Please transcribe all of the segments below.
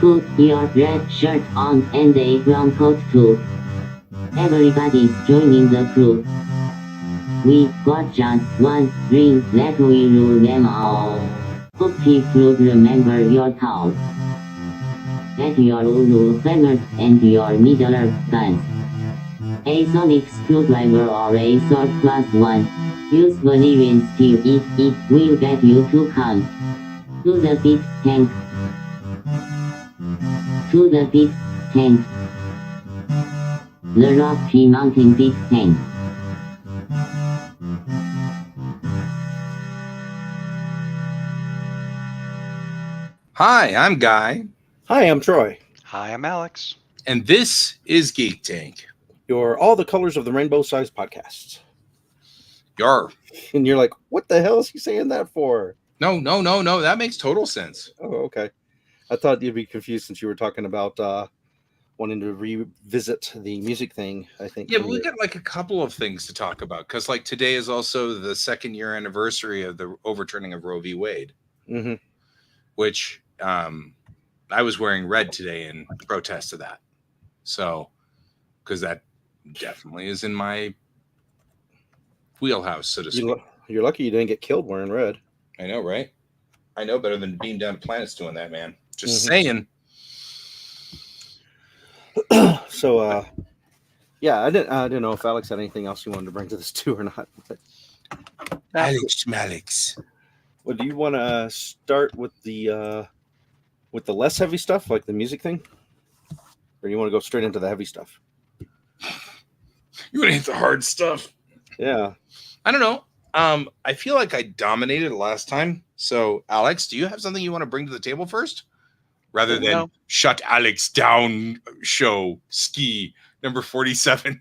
Put your red shirt on and a brown coat too. Everybody's joining the crew. We got just one drink that we rule them all. Hope you'll remember your towels. Get your Uru hammers and your Middle Earth guns. A sonic screwdriver or a sword +1. Use Valerian steel if it will get you to come. To the pit tank. To the pit tank. The Rocky Mountain pit tank. Hi, I'm Guy. Hi, I'm Troy. Hi, I'm Alex. And this is Geek Tank. Your All the Colors of the Rainbow Size podcast. Yar. And you're like, what the hell is he saying that for? No. That makes total sense. Oh, okay. I thought you'd be confused since you were talking about wanting to revisit the music thing, I think. Yeah, but we got like a couple of things to talk about because like today is also the 2nd year anniversary of the overturning of Roe v. Wade, which I was wearing red today in protest of that. So, because that definitely is in my wheelhouse, so to speak. You're lucky you didn't get killed wearing red. I know, right? I know better than beam down to planets doing that, man. Just saying. So, yeah, I didn't know if Alex had anything else you wanted to bring to this too or not. But... Alex. Well, do you want to start with the less heavy stuff, like the music thing, or you want to go straight into the heavy stuff? You want to hit the hard stuff? Yeah. I don't know. I feel like I dominated last time. So, Alex, do you have something you want to bring to the table first? Rather than Shut Alex Down show ski number 47.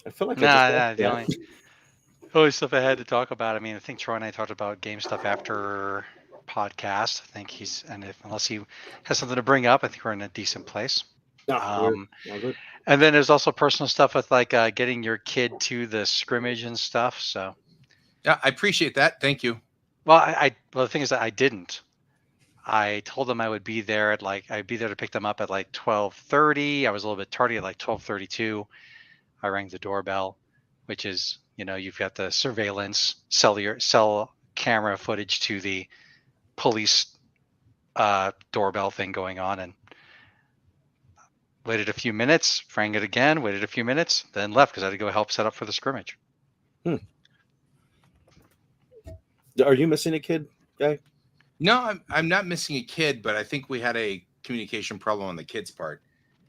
I feel like the only stuff I had to talk about. I mean, I think Troy and I talked about game stuff after podcast. I think unless he has something to bring up, I think we're in a decent place. Good. And then there's also personal stuff with like getting your kid to the scrimmage and stuff. So yeah, I appreciate that. Thank you. Well, well, the thing is that I didn't. I told them I would be there I'd be there to pick them up at like 12:30. I was a little bit tardy at like 12:32. I rang the doorbell, which is, you've got the surveillance, sell camera footage to the police doorbell thing going on, and waited a few minutes, rang it again, waited a few minutes, then left because I had to go help set up for the scrimmage. Are you missing a kid, Guy? No, I'm not missing a kid, but I think we had a communication problem on the kids' part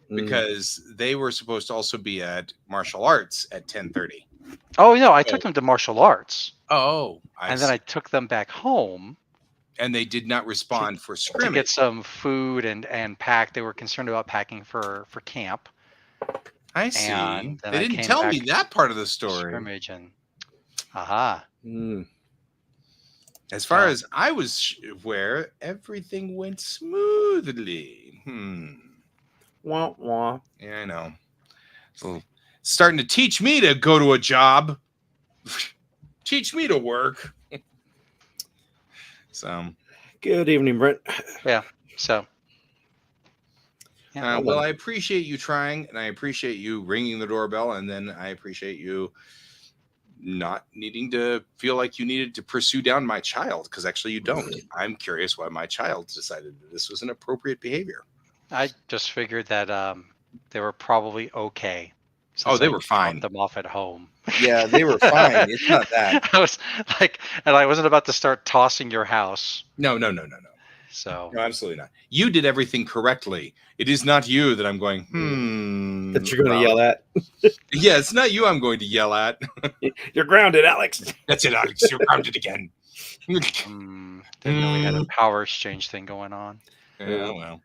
because they were supposed to also be at martial arts at 10:30. Oh, no, I took them to martial arts. Oh. And then I took them back home. And they did not respond for scrimmage. To get some food and pack. They were concerned about packing for camp. I see. They didn't tell me that part of the story. Scrimmage and As far as I was aware, everything went smoothly. Wah, wah. Yeah, I know. So starting to teach me to go to a job. Teach me to work. So. Good evening, Brent. Yeah. So. Yeah. Well, I appreciate you trying, and I appreciate you ringing the doorbell, and then I appreciate you not needing to feel like you needed to pursue down my child, because actually you don't. I'm curious why my child decided that this was an appropriate behavior. I just figured that they were probably okay. Oh, they were fine. Them off at home. Yeah, they were fine. It's not that. I was like, and I wasn't about to start tossing your house. No. So no, absolutely not. You did everything correctly. It is not you that I'm going, that you're going to yell at. Yeah, it's not you I'm going to yell at. You're grounded, Alex. That's it, Alex. You're grounded again. Didn't know we had a power exchange thing going on. Yeah, well.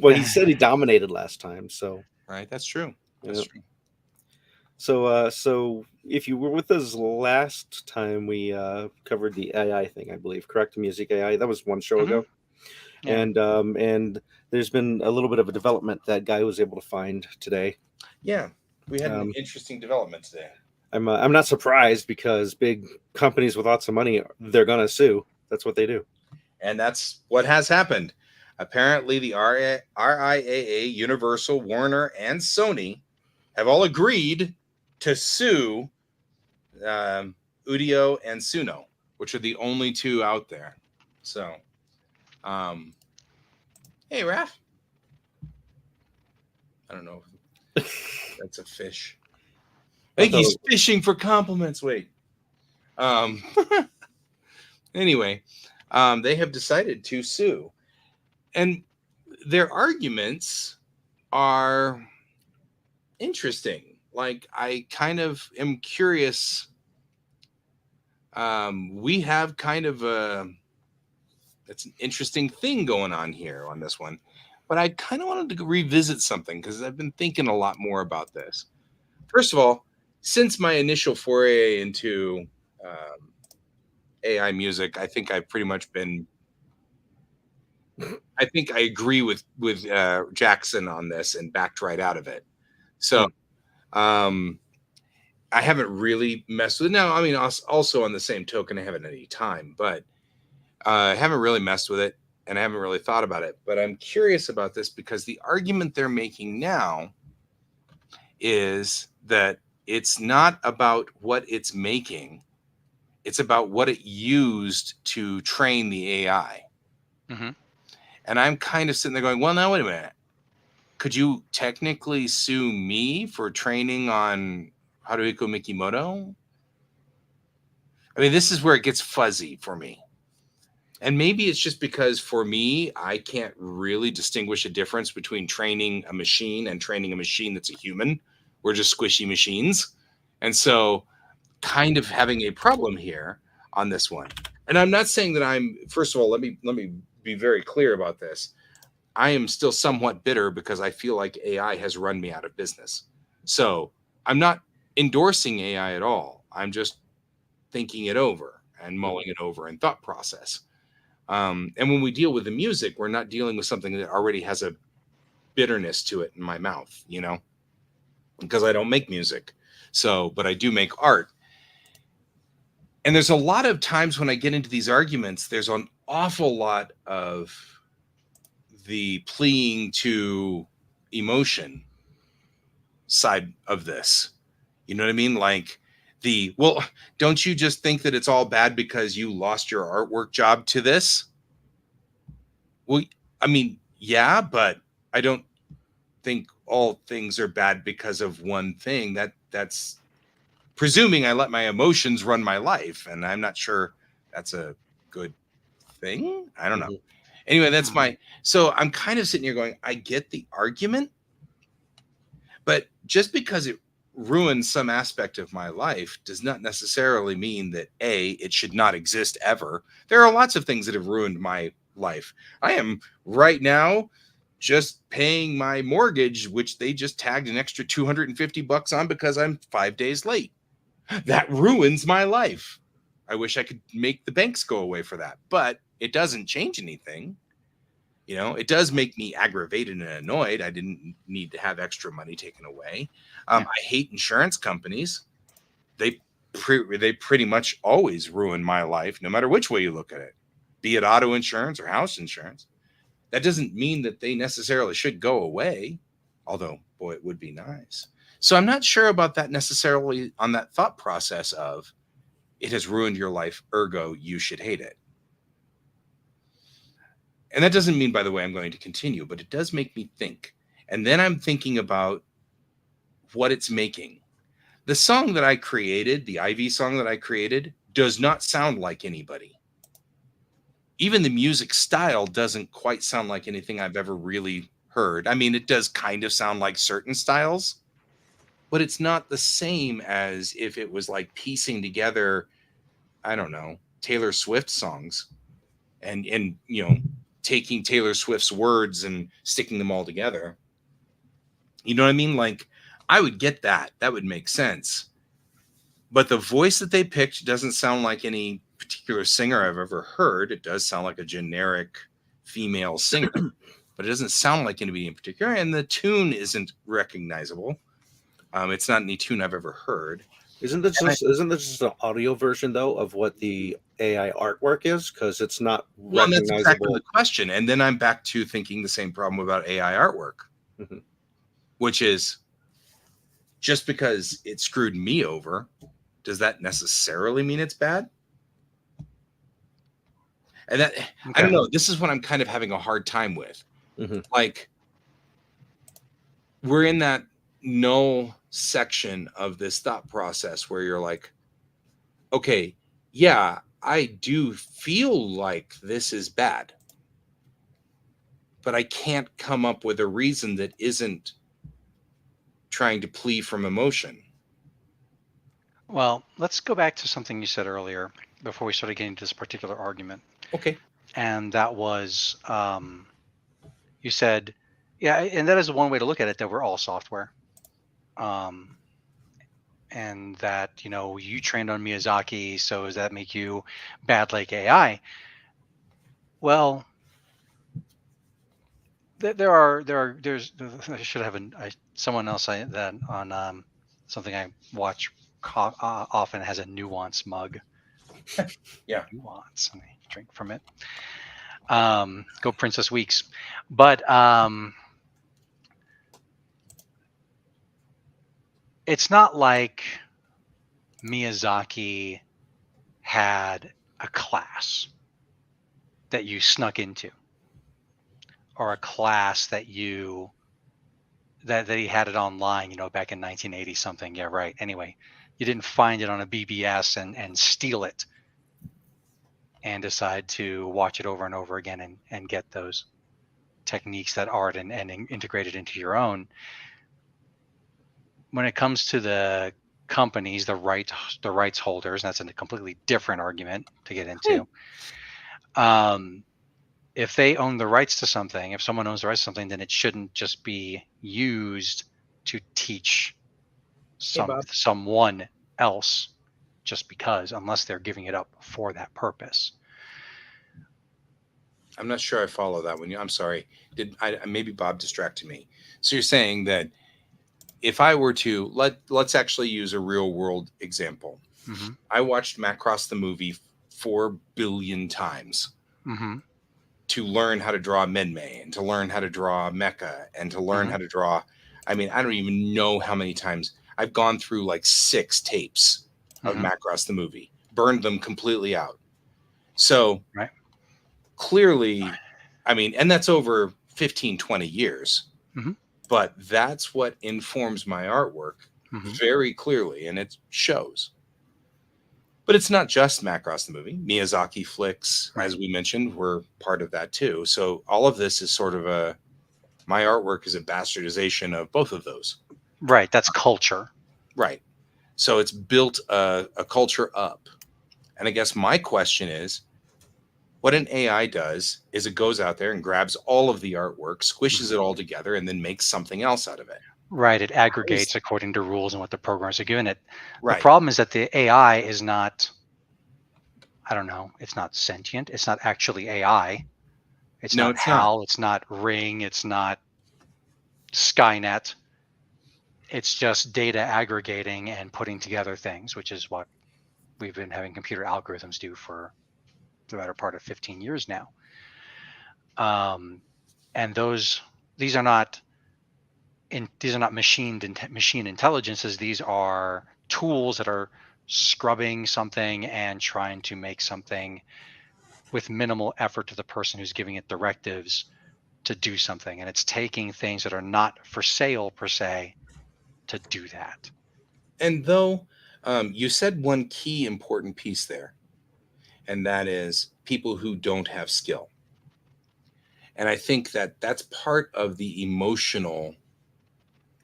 Well, he said he dominated last time, so. Right, that's true. That's true. So if you were with us last time, we covered the AI thing, I believe, correct? Music AI. That was one show ago. Yeah. And there's been a little bit of a development that Guy was able to find today. Yeah, we had an interesting development today. I'm not surprised because big companies with lots of money, they're gonna sue. That's what they do. And that's what has happened. Apparently, the RIAA, Universal, Warner, and Sony have all agreed to sue Udio and Suno, which are the only two out there. So, hey, Raph. I don't know. That's a fish. I think he's fishing for compliments. Wait. Anyway, they have decided to sue. And their arguments are interesting. Like, I kind of am curious. We have kind of it's an interesting thing going on here on this one. But I kind of wanted to revisit something because I've been thinking a lot more about this. First of all, since my initial foray into AI music, I think I've pretty much been. I think I agree with Jackson on this and backed right out of it. So, I haven't really messed with it. Now, I mean, also on the same token, I haven't any time, but I haven't really messed with it and I haven't really thought about it. But I'm curious about this because the argument they're making now is that it's not about what it's making. It's about what it used to train the AI. Mm-hmm. And I'm kind of sitting there going, well, now, wait a minute. Could you technically sue me for training on Haruhiko Mikimoto? I mean, this is where it gets fuzzy for me. And maybe it's just because for me, I can't really distinguish a difference between training a machine and training a machine that's a human. We're just squishy machines. And so kind of having a problem here on this one. And I'm not saying that first of all, let me be very clear about this. I am still somewhat bitter because I feel like AI has run me out of business. So I'm not endorsing AI at all. I'm just thinking it over and mulling it over in thought process. And when we deal with the music, we're not dealing with something that already has a bitterness to it in my mouth, because I don't make music. So, but I do make art. And there's a lot of times when I get into these arguments, there's an awful lot of the pleading to emotion side of this. You know what I mean? Like well, don't you just think that it's all bad because you lost your artwork job to this? Well, I mean, yeah, but I don't think all things are bad because of one thing. That's presuming I let my emotions run my life, and I'm not sure that's a good thing. I don't know. Anyway, that's so I'm kind of sitting here going, I get the argument, but just because it ruins some aspect of my life does not necessarily mean that it should not exist ever. There are lots of things that have ruined my life. I am right now just paying my mortgage, which they just tagged an extra $250 on because I'm 5 days late. That ruins my life. I wish I could make the banks go away for that, but it doesn't change anything. It does make me aggravated and annoyed. I didn't need to have extra money taken away. I hate insurance companies. They pretty much always ruin my life, no matter which way you look at it, be it auto insurance or house insurance. That doesn't mean that they necessarily should go away, although, boy, it would be nice. So I'm not sure about that necessarily on that thought process of it has ruined your life, ergo you should hate it. And that doesn't mean, by the way, I'm going to continue, but it does make me think. And then I'm thinking about what it's making. The song that I created, the Ivy song that I created, does not sound like anybody. Even the music style doesn't quite sound like anything I've ever really heard. I mean, it does kind of sound like certain styles, but it's not the same as if it was like piecing together, I don't know, Taylor Swift songs and taking Taylor Swift's words and sticking them all together. You know what I mean? Like, I would get that. That would make sense. But the voice that they picked doesn't sound like any particular singer I've ever heard. It does sound like a generic female singer, but it doesn't sound like anybody in particular. And the tune isn't recognizable. It's not any tune I've ever heard. Isn't this just an audio version though of what the AI artwork is? Because it's not Well, and that's exactly recognizable. the question. And then I'm back to thinking the same problem about AI artwork, Mhm. which is just because it screwed me over, does that necessarily mean it's bad? And that I don't know. This is what I'm kind of having a hard time with. Mhm. Like, we're in that null section of this thought process where you're like, okay, yeah, I do feel like this is bad, but I can't come up with a reason that isn't trying to plea from emotion. Well, let's go back to something you said earlier before we started getting to this particular argument. Okay. And that was, you said, yeah, and that is one way to look at it, that we're all software. And that, you trained on Miyazaki, so does that make you bad like AI? Well, there's I should have someone else that on something I watch often has a nuance mug. Yeah. Nuance. Let me drink from it. Go Princess Weeks, but it's not like Miyazaki had a class that you snuck into, or a class that he had it online, back in 1980 something. Yeah, right. Anyway, you didn't find it on a BBS and steal it and decide to watch it over and over again and get those techniques that art and integrate it into your own. When it comes to the companies, the rights holders, that's a completely different argument to get into. If they own the rights to something, if someone owns the rights to something, then it shouldn't just be used to teach someone else just because, unless they're giving it up for that purpose. I'm not sure I follow that one. I'm sorry. Maybe Bob distracted me? So you're saying that if I were to let's actually use a real world example. Mm-hmm. I watched Macross the movie 4 billion times Mm-hmm. to learn how to draw Menmei and to learn how to draw Mecha and to learn how to draw. I mean, I don't even know how many times I've gone through like 6 tapes of Macross the movie, burned them completely out. So right. Clearly, I mean, and that's over 15, 20 years. Mm-hmm. But that's what informs my artwork very clearly, and it shows. But it's not just Macross the movie. Miyazaki flicks, as we mentioned, were part of that too. So all of this is sort of my artwork is a bastardization of both of those. Right. That's culture. Right. So it's built a culture up. And I guess my question is, what an AI does is it goes out there and grabs all of the artwork, squishes it all together, and then makes something else out of it. Right. It aggregates according to rules and what the programs are giving it. Right. The problem is that the AI is not, I don't know, it's not sentient. It's not actually AI. It's not HAL. It's not Ring. It's not Skynet. It's just data aggregating and putting together things, which is what we've been having computer algorithms do for the better part of 15 years now. And these are not machine intelligences. These are tools that are scrubbing something and trying to make something with minimal effort to the person who's giving it directives to do something. And it's taking things that are not for sale per se to do that. And though you said one key important piece there, and that is people who don't have skill. And I think that that's part of the emotional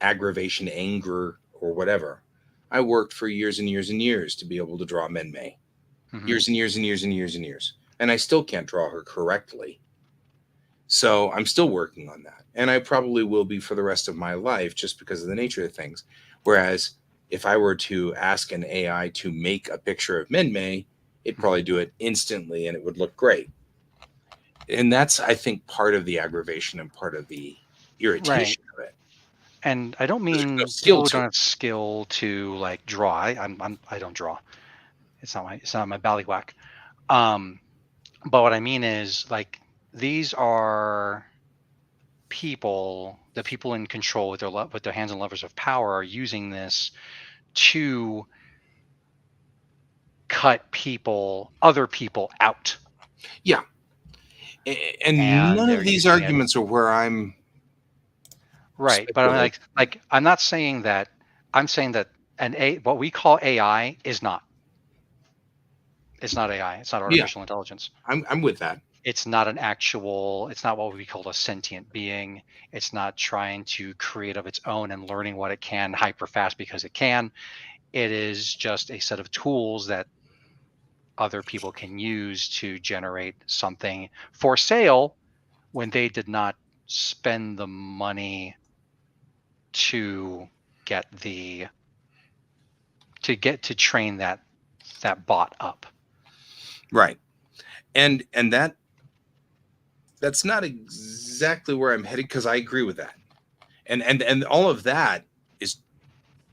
aggravation, anger, or whatever. I worked for years and years and years to be able to draw Menmei. Years and years and years and years and years. And I still can't draw her correctly. So I'm still working on that. And I probably will be for the rest of my life just because of the nature of things. Whereas if I were to ask an AI to make a picture of Menmei, it'd probably do it instantly and it would look great. And that's, I think, part of the aggravation and part of the irritation of it. And I don't There's no mean skill people who to don't it. have skill to like draw. I don't draw. It's not my ballywhack. But what I mean is like these are the people in control with their hands and levers of power are using this to cut other people out. Yeah. And And none they're of these using it. arguments are where I'm Right. But I'm like I'm not saying that. I'm saying that what we call AI is not. It's not AI. It's not artificial intelligence. I'm with that. It's not it's not what we call a sentient being. It's not trying to create of its own and learning what it can hyper fast because it can. It is just a set of tools that other people can use to generate something for sale when they did not spend the money to to train that bot up. Right. And that's not exactly where I'm headed, because I agree with that. And all of that is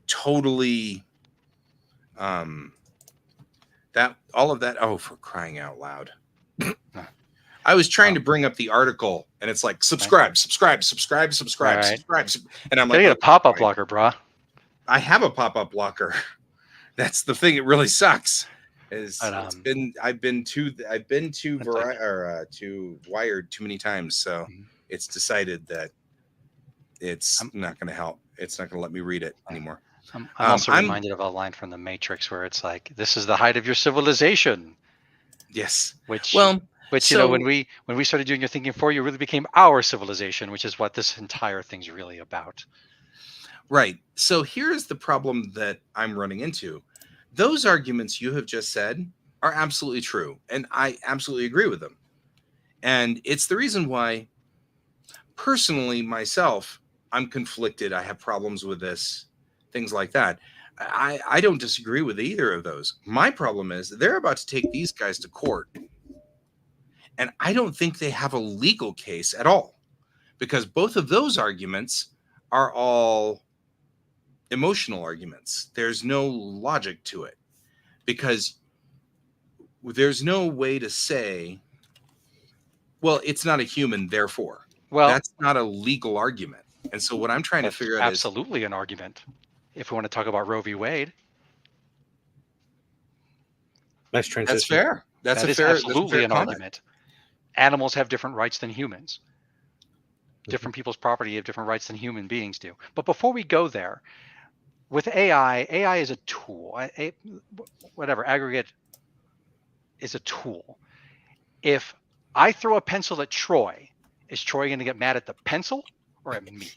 totally for crying out loud. I was trying to bring up the article and it's like subscribe. Right. And I'm Gotta like, get a pop-up blocker, brah. I have a pop-up blocker. That's the thing. It really sucks. I've been to Wired too many times, so it's decided that it's not going to help. It's not going to let me read it anymore. I'm also reminded of a line from The Matrix where it's like, "This is the height of your civilization." Yes. Which so, you know, when we started doing your thinking for you, really became our civilization, which is what this entire thing's really about. Right. So here's the problem that I'm running into. Those arguments you have just said are absolutely true, and I absolutely agree with them. And it's the reason why, personally, myself, I'm conflicted. I have problems with this, things like that. I don't disagree with either of those. My problem is they're about to take these guys to court. And I don't think they have a legal case at all, because both of those arguments are all emotional arguments. There's no logic to it, because there's no way to say, well, it's not a human, therefore. Well, that's not a legal argument. And so what I'm trying to figure out is absolutely an argument. If we want to talk about Roe v. Wade. Nice transition. That's fair. That is absolutely an argument. Animals have different rights than humans. Different people's property have different rights than human beings do. But before we go there, with AI is a tool. Aggregate is a tool. If I throw a pencil at Troy, is Troy going to get mad at the pencil or at me?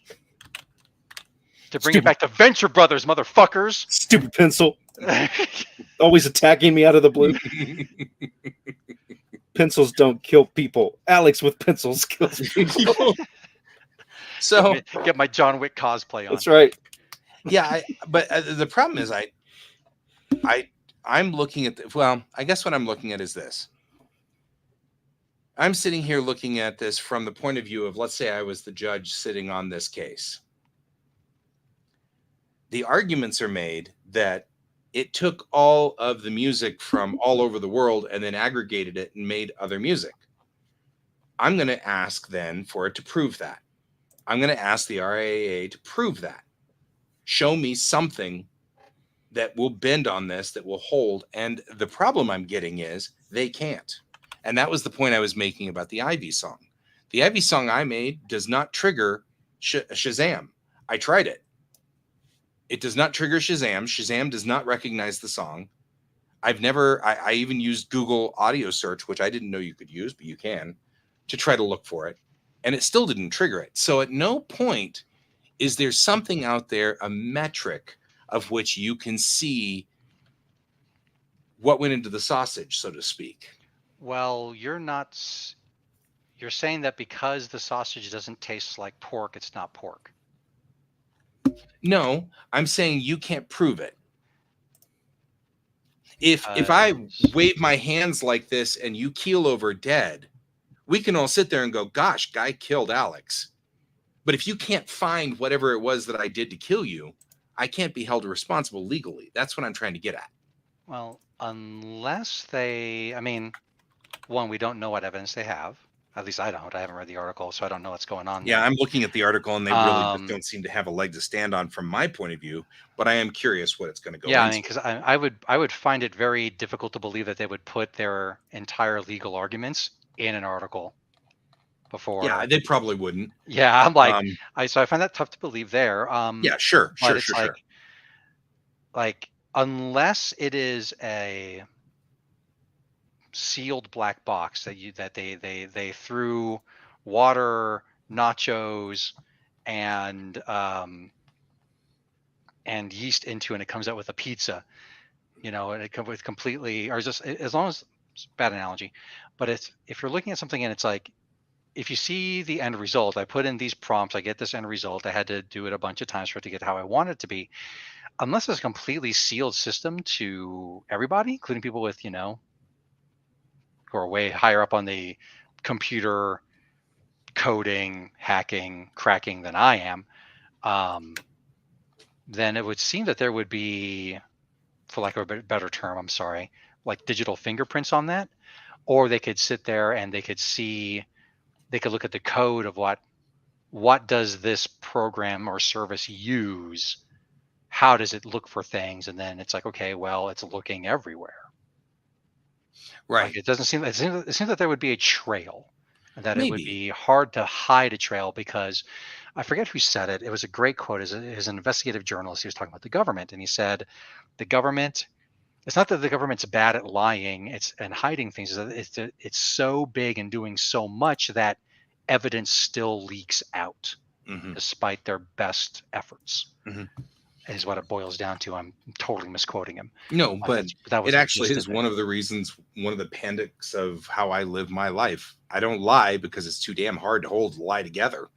To bring it back to Venture Brothers, motherfuckers. Stupid pencil. Always attacking me out of the blue. Pencils don't kill people. Alex with pencils kills people. So get my John Wick cosplay on. That's right. Yeah, but the problem is I'm looking at I guess what I'm looking at is this. I'm sitting here looking at this from the point of view of, let's say I was the judge sitting on this case. The arguments are made that it took all of the music from all over the world and then aggregated it and made other music. I'm going to ask then for it to prove that. I'm going to ask the RIAA to prove that. Show me something that will bend on this, that will hold. And the problem I'm getting is they can't. And that was the point I was making about the Ivy song. The Ivy song I made does not trigger Shazam. I tried it. It does not trigger Shazam. Shazam does not recognize the song. I even used Google audio search, which I didn't know you could use, but you can, to try to look for it. And it still didn't trigger it. So at no point is there something out there, a metric of which you can see what went into the sausage, so to speak. Well, you're saying that because the sausage doesn't taste like pork, it's not pork. No, I'm saying you can't prove it. If I wave my hands like this and you keel over dead, we can all sit there and go, gosh, guy killed Alex. But if you can't find whatever it was that I did to kill you, I can't be held responsible legally. That's what I'm trying to get at. Well, unless they, I mean, one, we don't know what evidence they have. At least I don't. I haven't read the article, so I don't know what's going on Yeah, there. I'm looking at the article, and they really just don't seem to have a leg to stand on from my point of view. But I am curious what it's going to go Yeah, into. I mean, because I would find it very difficult to believe that they would put their entire legal arguments in an article before. Yeah, they probably wouldn't. Yeah, I'm like, so I find that tough to believe there. Yeah, sure, but sure, it's sure, like unless it is a sealed black box that they threw water, nachos, and yeast into, and it comes out with a pizza, and it comes with completely, or just as long as it's a bad analogy, but if you're looking at something and it's like, if you see the end result, I put in these prompts, I get this end result, I had to do it a bunch of times for it to get how I want it to be. Unless it's a completely sealed system to everybody, including people with, who are way higher up on the computer coding, hacking, cracking than I am, then it would seem that there would be, for lack of a better term, I'm sorry, like digital fingerprints on that. Or they could sit there and they could look at the code of what does this program or service use? How does it look for things? And then it's like, okay, well, it's looking everywhere. right. Like it seems that there would be a trail, and that it would Maybe. be hard to hide a trail, because I forget who said it. It was a great quote. As an investigative journalist, he was talking about the government, and he said, the government, it's not that the government's bad at lying and hiding things. It's so big and doing so much that evidence still leaks out, despite their best efforts. Is what it boils down to. I'm totally misquoting him. No, but that was it actually is one of the reasons, one of the appendix of how I live my life. I don't lie because it's too damn hard to lie together.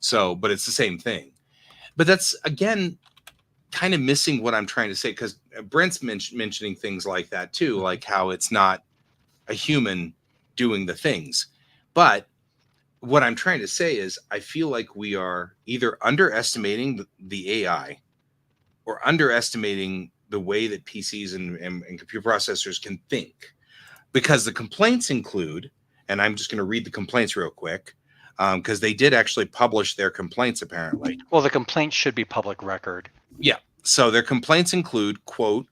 So, but it's the same thing. But that's, again, kind of missing what I'm trying to say, because Brent's mentioning things like that too, like how it's not a human doing the things. But what I'm trying to say is I feel like we are either underestimating the AI or underestimating the way that PCs and computer processors can think. Because the complaints include, and I'm just going to read the complaints real quick, because they did actually publish their complaints, apparently. Well, the complaint should be public record. Yeah. So their complaints include, quote,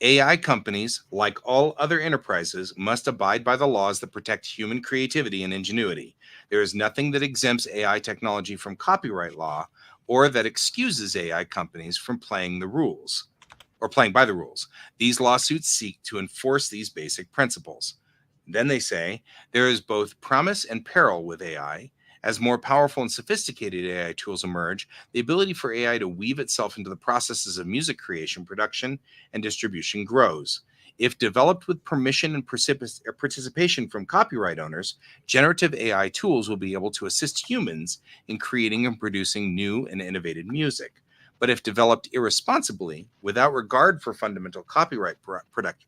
AI companies, like all other enterprises, must abide by the laws that protect human creativity and ingenuity. There is nothing that exempts AI technology from copyright law or that excuses AI companies from playing by the rules. These lawsuits seek to enforce these basic principles. Then they say, there is both promise and peril with AI. As more powerful and sophisticated AI tools emerge, the ability for AI to weave itself into the processes of music creation, production, and distribution grows. If developed with permission and participation from copyright owners, generative AI tools will be able to assist humans in creating and producing new and innovative music. But if developed irresponsibly, without regard for fundamental copyright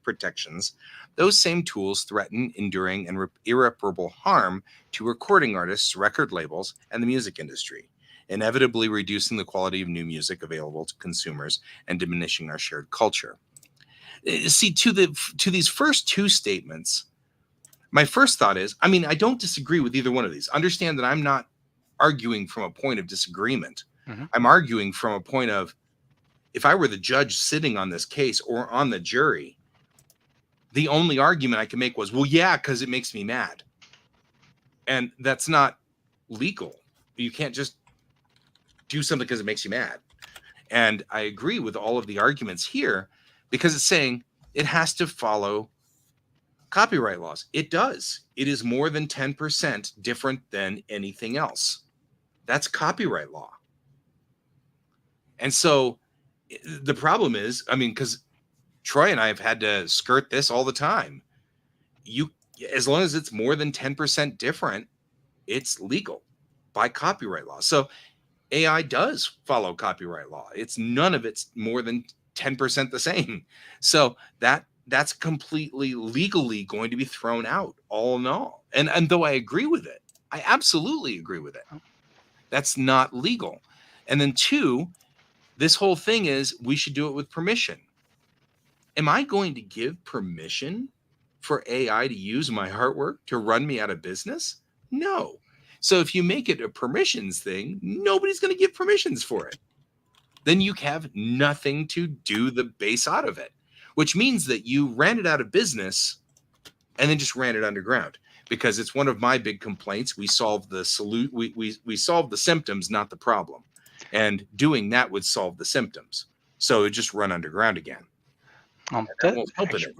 protections, those same tools threaten enduring and irreparable harm to recording artists, record labels, and the music industry, inevitably reducing the quality of new music available to consumers and diminishing our shared culture. See, to these first two statements, my first thought is, I mean, I don't disagree with either one of these. Understand that I'm not arguing from a point of disagreement. I'm arguing from a point of, if I were the judge sitting on this case or on the jury, the only argument I can make was, well, yeah, because it makes me mad. And that's not legal. You can't just do something because it makes you mad. And I agree with all of the arguments here, because it's saying it has to follow copyright laws. It does. It is more than 10% different than anything else. That's copyright law. And so the problem is, I mean, because Troy and I have had to skirt this all the time. As long as it's more than 10% different, it's legal by copyright law. So AI does follow copyright law. It's none of it's more than 10% the same. So that's completely legally going to be thrown out all in all. And though I agree with it, I absolutely agree with it. That's not legal. And then 2, this whole thing is we should do it with permission. Am I going to give permission for AI to use my artwork to run me out of business? No. So if you make it a permissions thing, nobody's going to give permissions for it. Then you have nothing to do the base out of it, which means that you ran it out of business and then just ran it underground, because it's one of my big complaints. We solved the we solved the symptoms, not the problem. And doing that would solve the symptoms. So it just run underground again. That won't help it.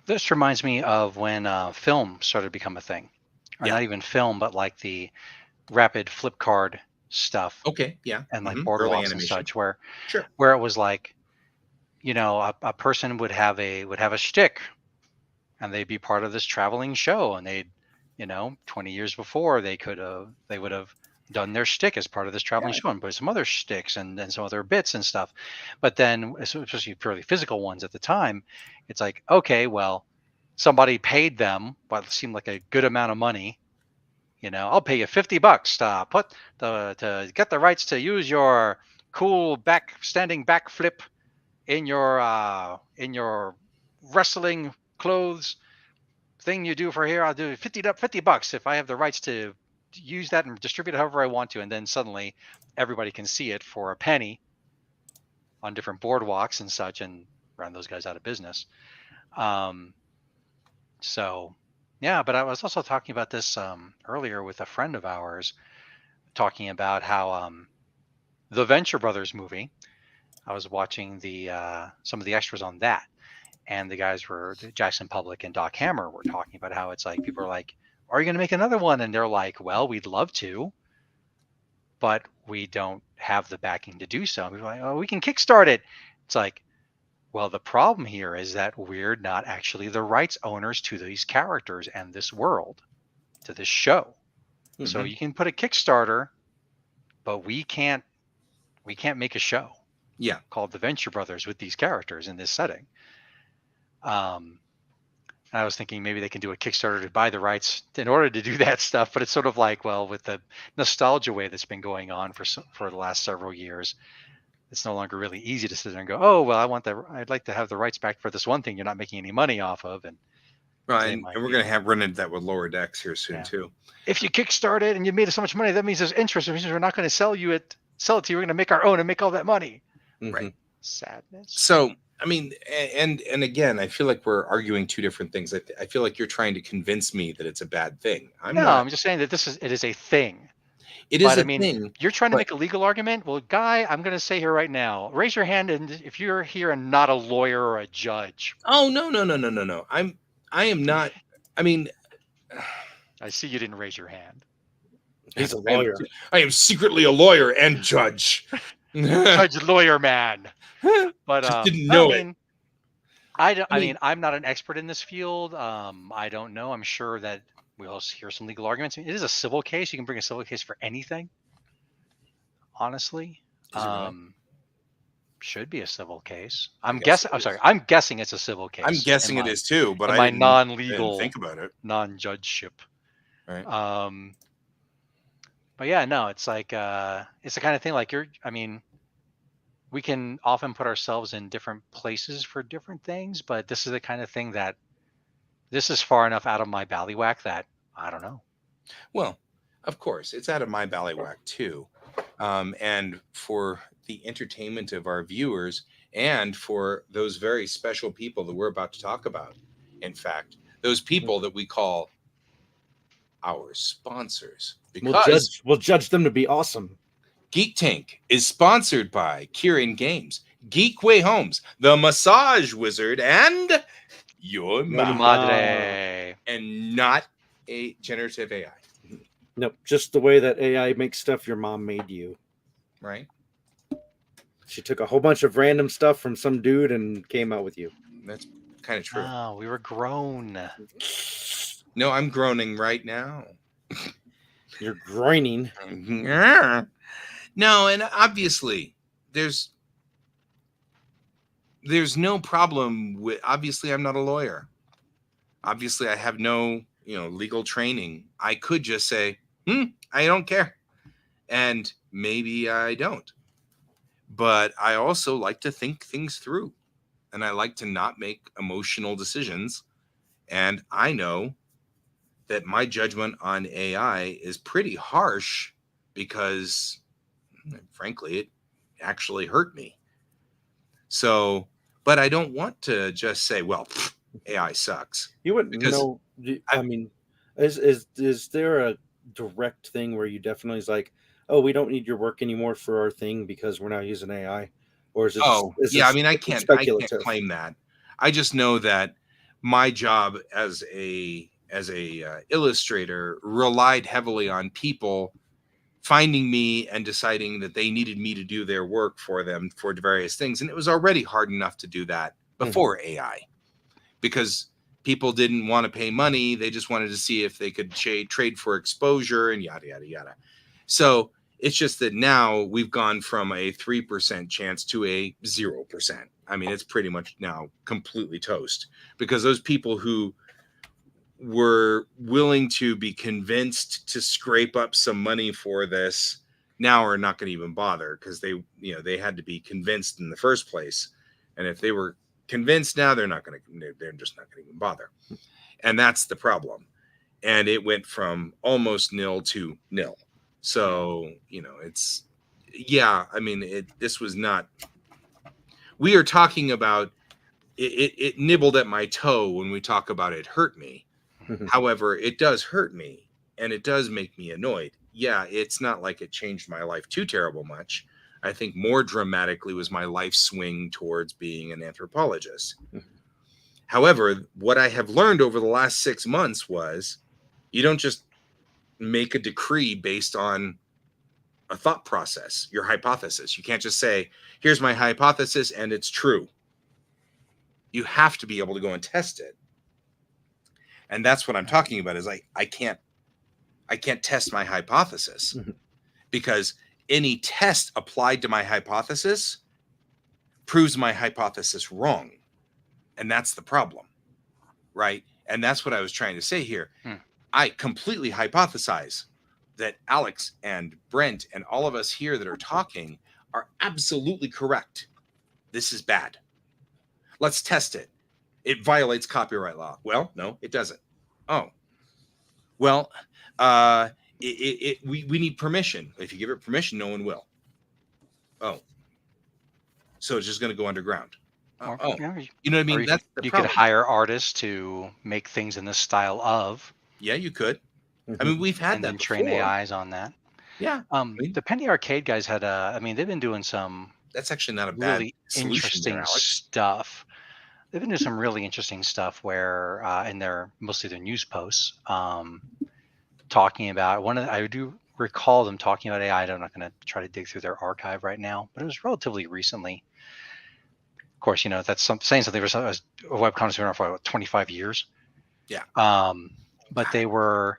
This reminds me of when film started to become a thing. Or not even film, but like the rapid flip card stuff. Okay, yeah. And like boardwalks and such, where it was like, a person would have a shtick, and they'd be part of this traveling show, and they'd, 20 years before they would have done their shtick as part of this traveling show and put some other shticks and some other bits and stuff. But then, especially purely physical ones at the time, it's like, okay, well, somebody paid them what seemed like a good amount of money. I'll pay you $50 to get the rights to use your cool standing backflip in your wrestling clothes thing you do for here. I'll do $50 if I have the rights to use that and distribute it however I want to. And then suddenly everybody can see it for a penny on different boardwalks and such, and run those guys out of business. So yeah, but I was also talking about this earlier with a friend of ours, talking about how the Venture Brothers movie, I was watching some of the extras on that, and the guys were Jackson Public and Doc Hammer were talking about how it's like, people are like, are you going to make another one? And they're like, well, we'd love to, but we don't have the backing to do so. And we're like, oh, we can kickstart it. It's like, well, the problem here is that we're not actually the rights owners to these characters and this world, to this show. Mm-hmm. So you can put a Kickstarter, but we can't make a show called The Venture Brothers with these characters in this setting. I was thinking maybe they can do a Kickstarter to buy the rights in order to do that stuff, but it's sort of like, well, with the nostalgia wave that's been going on for the last several years, it's no longer really easy to sit there and go, oh, well, I'd like to have the rights back for this one thing you're not making any money off of. And right, and we're going to run into that with Lower Decks here soon too. If you Kickstart it and you made so much money, that means there's interest. It means we're not going to sell it to you. We're going to make our own and make all that money. Mm-hmm. Right. Sadness. So, I mean, and again, I feel like we're arguing two different things. I feel like you're trying to convince me that it's a bad thing. I'm just saying that it is a thing. It is a thing. You're trying to make a legal argument. Well, Guy, I'm going to say here right now, raise your hand, and if you're here and not a lawyer or a judge. Oh, no. I am not. I mean, I see you didn't raise your hand. He's a lawyer. I am secretly a lawyer and judge. Judge, lawyer, man. But just didn't know it. I mean, I'm not an expert in this field. I don't know. I'm sure that we'll hear some legal arguments. It is a civil case. You can bring a civil case for anything. Honestly, should be a civil case. I'm guessing it's a civil case. I'm guessing it is too, but I non-legal think about it. Non-judgeship. Right. But yeah, no, it's like it's the kind of thing like we can often put ourselves in different places for different things, but this is the kind of thing that this is far enough out of my ballywhack that I don't know. Well, of course, it's out of my ballywhack too. And for the entertainment of our viewers and for those very special people that we're about to talk about, in fact, those people that we call our sponsors. Because we'll judge them to be awesome. Geek Tank is sponsored by Kieran Games, Geek Way Homes, The Massage Wizard, and Your Madre. And not a generative AI. Nope, just the way that AI makes stuff your mom made you. Right. She took a whole bunch of random stuff from some dude and came out with you. That's kind of true. Oh, we were grown. No, I'm groaning right now. You're groaning. No, and obviously there's no problem with, obviously I'm not a lawyer. Obviously I have no, legal training. I could just say, I don't care. And maybe I don't. But I also like to think things through, and I like to not make emotional decisions. And I know that my judgment on AI is pretty harsh because, frankly, it actually hurt me. So, but I don't want to just say, well, AI sucks. You wouldn't Because know. I mean, is there a direct thing where you definitely is like, oh, we don't need your work anymore for our thing because we're now using AI, or is it just Oh, yeah, I mean, I can't speculative? claim that. I just know that my job as a illustrator relied heavily on people finding me and deciding that they needed me to do their work for them for various things. And it was already hard enough to do that before AI, because people didn't want to pay money. They just wanted to see if they could trade for exposure and yada, yada, yada. So it's just that now we've gone from a 3% chance to a 0%. I mean, it's pretty much now completely toast, because those people who were willing to be convinced to scrape up some money for this now are not going to even bother, because they had to be convinced in the first place. And if they were convinced now, they're just not going to even bother. And that's the problem. And it went from almost nil to nil. So, it's, I mean, this was not, we are talking about, it nibbled at my toe when we talk about it hurt me. However, it does hurt me, and it does make me annoyed. Yeah, it's not like it changed my life too terrible much. I think more dramatically was my life swing towards being an anthropologist. However, what I have learned over the last 6 months was you don't just make a decree based on a thought process, your hypothesis. You can't just say, here's my hypothesis and it's true. You have to be able to go and test it. And that's what I'm talking about, is I can't test my hypothesis, because any test applied to my hypothesis proves my hypothesis wrong. And that's the problem, right? And that's what I was trying to say here. I completely hypothesize that Alex and Brent and all of us here that are talking are absolutely correct. This is bad. Let's test it. It violates copyright law. Well, no, it doesn't. Oh, well, we need permission. If you give it permission, no one will. Oh, so it's just going to go underground. You know what I mean? That's the problem. You could hire artists to make things in the style of. Yeah, you could. I mean, we've had and that then before. train AIs on that. Yeah. The Penny Arcade guys had they've been doing some. That's actually not a really bad solution interesting stuff. They've been doing some really interesting stuff where in mostly their news posts, talking about I do recall them talking about AI. I'm not going to try to dig through their archive right now, but it was relatively recently. Of course, that's saying something. Was a web connoisseur for about 25 years. Yeah. But they were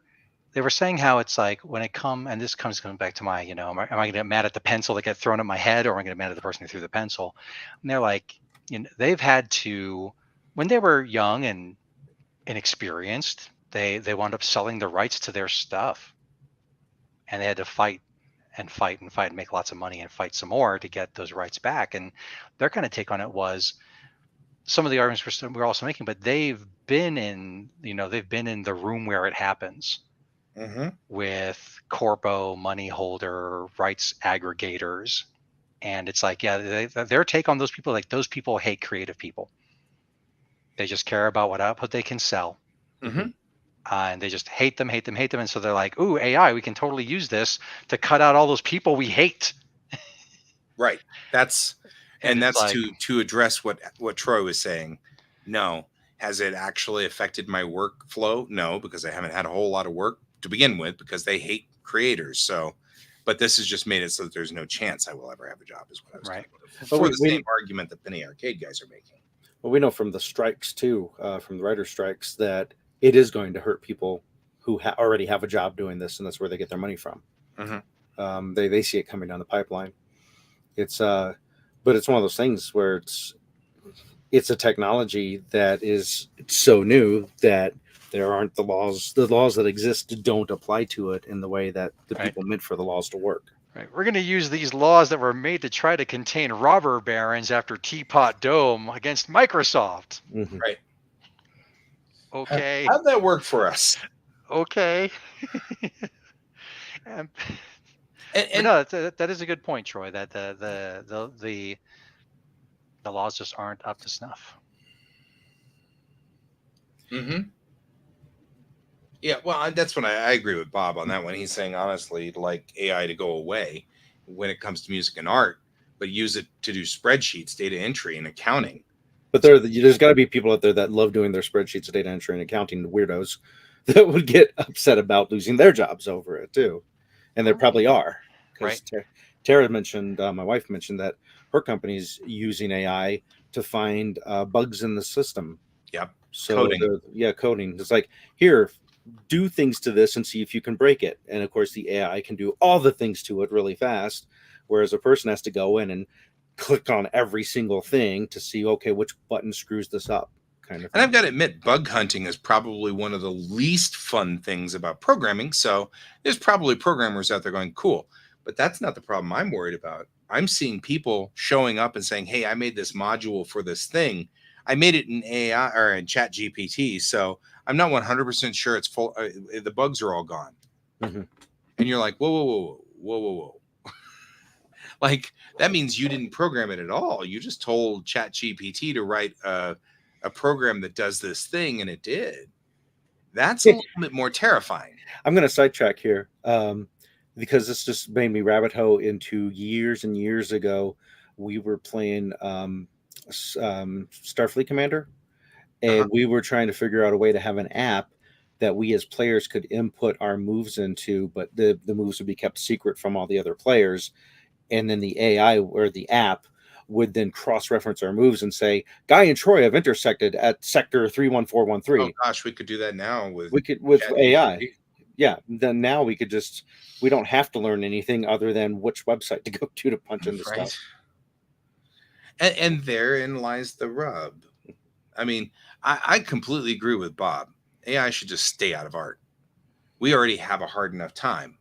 saying how it's like when it and this comes back to my, am I going to get mad at the pencil that got thrown at my head, or am I going to get mad at the person who threw the pencil? And they're like, they've had to, when they were young and inexperienced, they wound up selling the rights to their stuff, and they had to fight and make lots of money and fight some more to get those rights back. And their kind of take on it was, some of the arguments we're also making, but they've been in the room where it happens. With corpo, money holder, rights aggregators. And it's like, their take on those people, like those people hate creative people. They just care about what output they can sell. And they just hate them. And so they're like, ooh, AI, we can totally use this to cut out all those people we hate. Right. That's like, to address what Troy was saying. No. Has it actually affected my workflow? No, because I haven't had a whole lot of work to begin with, because they hate creators. So, but this has just made it so that there's no chance I will ever have a job, is what I was right. For the same argument that Penny Arcade guys are making. Well, we know from the strikes too, from the writer strikes, that it is going to hurt people who already have a job doing this, and that's where they get their money from. They see it coming down the pipeline. It's but it's one of those things where it's a technology that is so new that there aren't the laws that exist don't apply to it in the way that the people meant for the laws to work. Right. We're going to use these laws that were made to try to contain robber barons after Teapot Dome against Microsoft. Mhm. Right. Okay. How'd that work for us? Okay. And, And no, that is a good point, Troy. That the laws just aren't up to snuff. mm-hmm. Yeah, well, that's when I agree with Bob on that one. He's saying, honestly, like AI to go away when it comes to music and art, but use it to do spreadsheets, data entry, and accounting. But there's got to be people out there that love doing their spreadsheets of data entry and accounting, weirdos that would get upset about losing their jobs over it too, and there probably are. Because Right. Tara mentioned, my wife mentioned that her company's using AI to find bugs in the system. Yep. So Coding. coding. It's like, here, do things to this and see if you can break it. And of course, the AI can do all the things to it really fast, whereas a person has to go in and click on every single thing to see, okay, which button screws this up, kind of thing. And I've got to admit, bug hunting is probably one of the least fun things about programming. So there's probably programmers out there going, cool. But that's not the problem I'm worried about. I'm seeing people showing up and saying, hey, I made this module for this thing. I made it in AI or in Chat GPT. So I'm not 100% sure it's full. The bugs are all gone. Mm-hmm. And you're like, whoa. Like, that means you didn't program it at all. You just told Chat GPT to write a program that does this thing, and it did. That's a little bit more terrifying. I'm going to sidetrack here because this just made me rabbit hole into years and years ago. We were playing Starfleet Commander, and we were trying to figure out a way to have an app that we as players could input our moves into, but the moves would be kept secret from all the other players. And then the AI or the app would then cross-reference our moves and say, Guy and Troy have intersected at sector 31413. Oh gosh, we could do that now with AI. Yeah, then now we don't have to learn anything other than which website to go to punch in the stuff. And therein lies the rub. I mean, I completely agree with Bob. AI should just stay out of art. We already have a hard enough time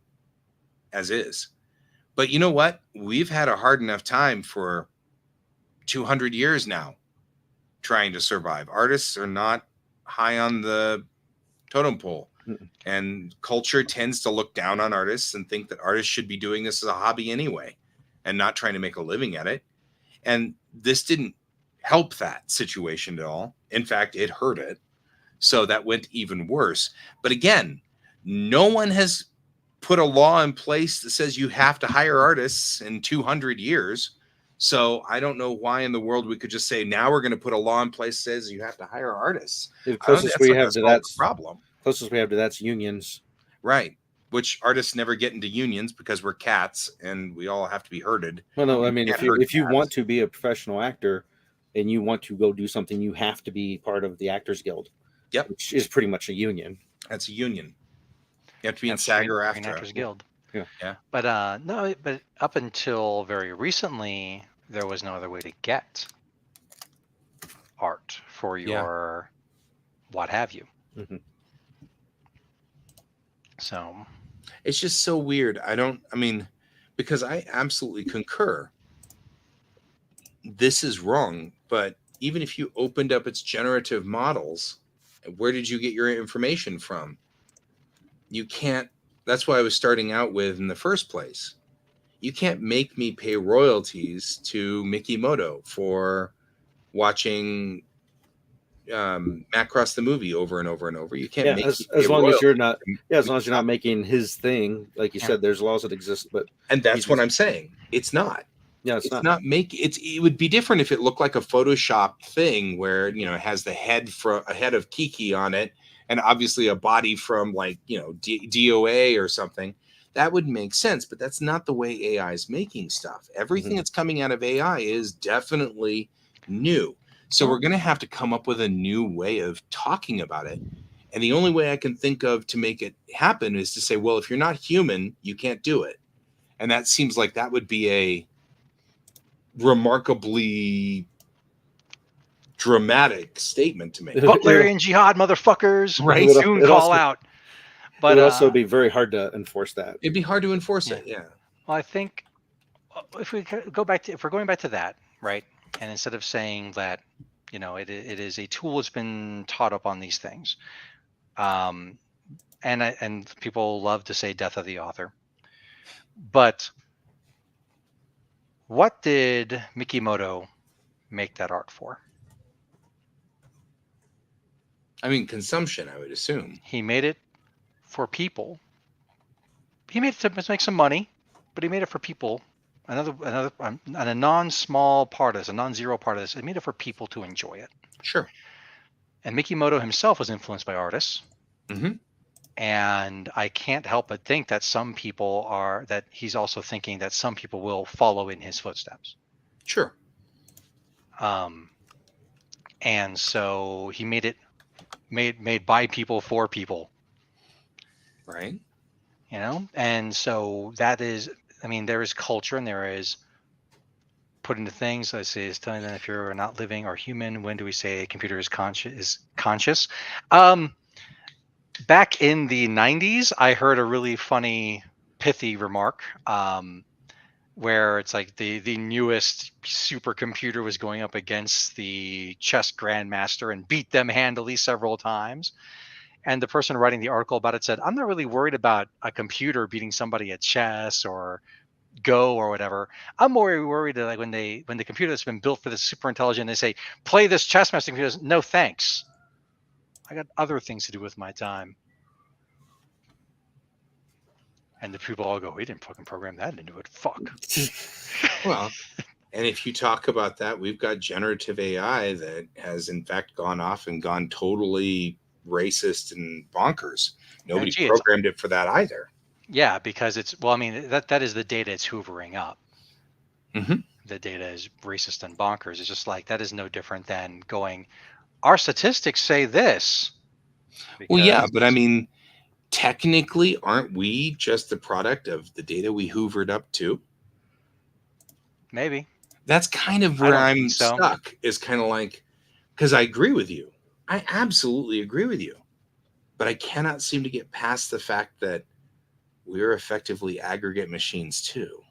as is. But you know what? We've had a hard enough time for 200 years now trying to survive. Artists are not high on the totem pole. And culture tends to look down on artists and think that artists should be doing this as a hobby anyway and not trying to make a living at it. And this didn't help that situation at all. In fact, it hurt it. So that went even worse. But again, no one has put a law in place that says you have to hire artists in 200 years. So I don't know why in the world we could just say, now we're going to put a law in place that says you have to hire artists. The closest we have to that's problem. Closest we have to that's unions. Right. Which artists never get into unions because we're cats and we all have to be herded. Well, no, I mean, if you want to be a professional actor and you want to go do something, you have to be part of the Actors Guild. Yep. Which is pretty much a union. That's a union. You have to be in SAG or AFTRA. Actors Guild. Yeah. But no, but up until very recently, there was no other way to get art for your what have you. Mm-hmm. So it's just so weird. Because I absolutely concur. This is wrong, but even if you opened up its generative models, where did you get your information from? You can't. That's why I was starting out with in the first place. You can't make me pay royalties to Mikimoto for watching Macross the movie over and over and over. You can't make as long as you're not as long as you're not making his thing, like you said, there's laws that exist, and that's what I'm saying. It's not. Yeah, it's not it would be different if it looked like a Photoshop thing where it has the head of Kiki on it and obviously a body from DOA or something. That would make sense, but that's not the way AI is making stuff. Everything that's coming out of AI is definitely new. So we're going to have to come up with a new way of talking about it. And the only way I can think of to make it happen is to say, well, if you're not human, you can't do it. And that seems like that would be a remarkably dramatic statement to make. Butlerian jihad, motherfuckers. Right. Soon call out. But it would also be very hard to enforce that. It'd be hard to enforce it. Yeah. Well, I think if we go back to, if we're going back to that, right? And instead of saying that, it is a tool that's been taught up on these things, and people love to say death of the author, but what did Mikimoto make that art for? I mean, consumption, I would assume. He made it for people. He made it to make some money, but he made it for people. Another, and a non-small part of this, a non-zero part of this, he made it for people to enjoy it. Sure. And Mikimoto himself was influenced by artists. Mm-hmm. And I can't help but think that that he's also thinking that some people will follow in his footsteps. Sure. And so he made it made by people for people. Right. And so that is, I mean, there is culture and there is put into things. I say, is telling them if you're not living or human, when do we say a computer is conscious? Back in the 90s, I heard a really funny, pithy remark where it's like the newest supercomputer was going up against the chess grandmaster and beat them handily several times. And the person writing the article about it said, I'm not really worried about a computer beating somebody at chess or Go or whatever. I'm more worried that, like, when the computer that's been built for this super intelligent, they say, play this chess master computer. No, thanks. I got other things to do with my time. And the people all go, we didn't fucking program that into it. Fuck. Well, and if you talk about that, we've got generative AI that has in fact gone off and gone totally racist and bonkers. Nobody programmed it for that either. Yeah, because I mean, that is the data it's hoovering up. Mm-hmm. The data is racist and bonkers. It's just like, that is no different than going, our statistics say this. Well, yeah, but I mean, technically, aren't we just the product of the data we hoovered up too? Maybe. That's kind of where I'm stuck, is kind of like, because I agree with you. I absolutely agree with you. But I cannot seem to get past the fact that we're effectively aggregate machines too.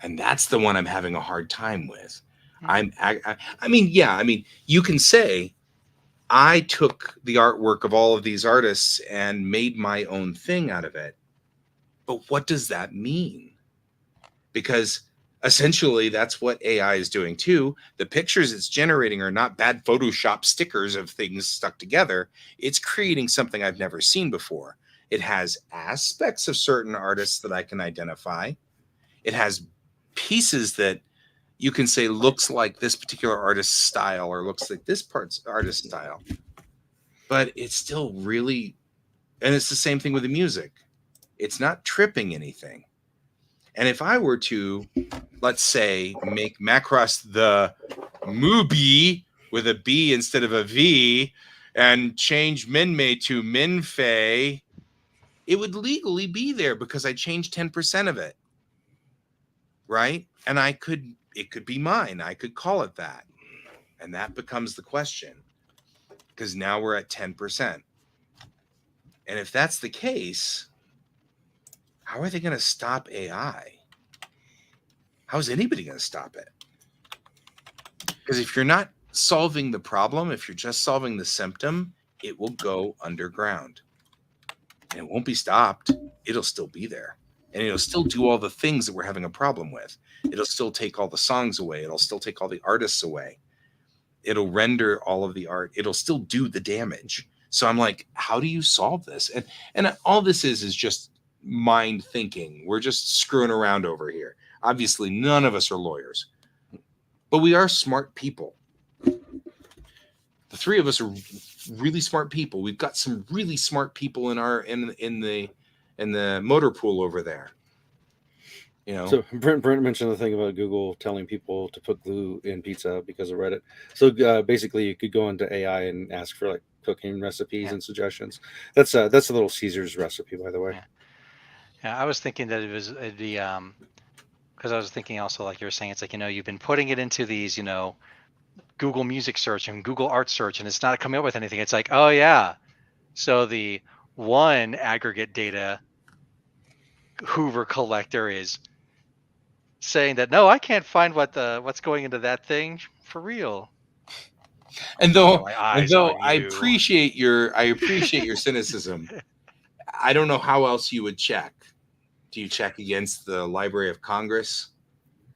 And that's the one I'm having a hard time with. I mean, you can say, I took the artwork of all of these artists and made my own thing out of it. But what does that mean? Because essentially that's what AI is doing too. The pictures it's generating are not bad Photoshop stickers of things stuck together. It's creating something I've never seen before. It has aspects of certain artists that I can identify. It has pieces that you can say looks like this particular artist's style or looks like this part's artist style. But it's still really, and it's the same thing with the music. It's not tripping anything. And if I were to, let's say, make Macross the Mubi with a B instead of a V and change Minmay to Minfei, it would legally be there because I changed 10% of it. Right? And it could be mine. I could call it that. And that becomes the question. Because now we're at 10%. And if that's the case, how are they going to stop AI? How is anybody going to stop it? Because if you're not solving the problem, if you're just solving the symptom, it will go underground. And it won't be stopped. It'll still be there. And it'll still do all the things that we're having a problem with. It'll still take all the songs away. It'll still take all the artists away. It'll render all of the art. It'll still do the damage. So I'm like, how do you solve this? And all this is just mind thinking. We're just screwing around over here. Obviously, none of us are lawyers, but we are smart people. The three of us are really smart people. We've got some really smart people in the motor pool over there. So Brent mentioned the thing about Google telling people to put glue in pizza because of Reddit. So basically, you could go into AI and ask for like cooking recipes and suggestions. That's a little Caesar's recipe, by the way. Yeah, I was thinking that it'd be because I was thinking also, like you were saying, it's like, you've been putting it into these, Google Music search and Google Art search, and it's not coming up with anything. It's like, oh yeah, so the one aggregate data Hoover collector is saying that no, I can't find what's going into that thing for real. And Got though my eyes on I you. appreciate your cynicism, I don't know how else you would check. Do you check against the Library of Congress?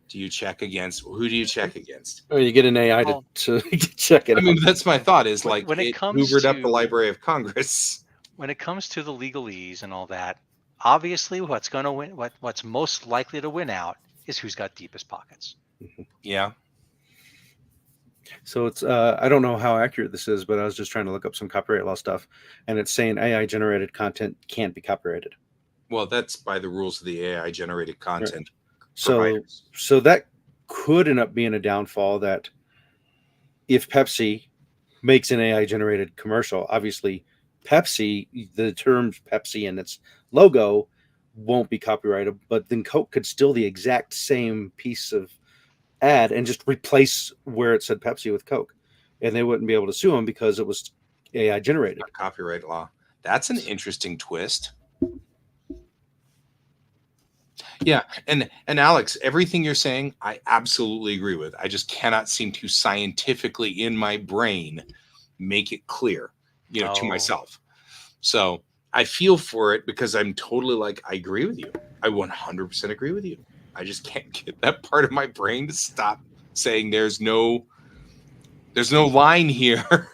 Do you check against who do you check against? Or you get an AI Well, to check it I mean, out. that's my thought is when- like when it it comes hoovered up the to- Library of Congress. when it comes to the legalese and all that, obviously what's going to win, what's most likely to win out is who's got deepest pockets. Yeah. So it's I don't know how accurate this is, but I was just trying to look up some copyright law stuff, and it's saying AI generated content can't be copyrighted. Well, that's by the rules of the AI generated content. So providers. so that could end up being a downfall, that if Pepsi makes an AI generated commercial, obviously Pepsi, the term Pepsi and its logo won't be copyrighted, but then Coke could steal the exact same piece of ad and just replace where it said Pepsi with Coke, and they wouldn't be able to sue them because it was AI generated. Not copyright law. That's an interesting twist. Yeah, and Alex, everything you're saying, I absolutely agree with. I just cannot seem to scientifically in my brain make it clear, to Oh. myself. So I feel for it because I'm totally like, I agree with you. I 100% agree with you. I just can't get that part of my brain to stop saying there's no line here.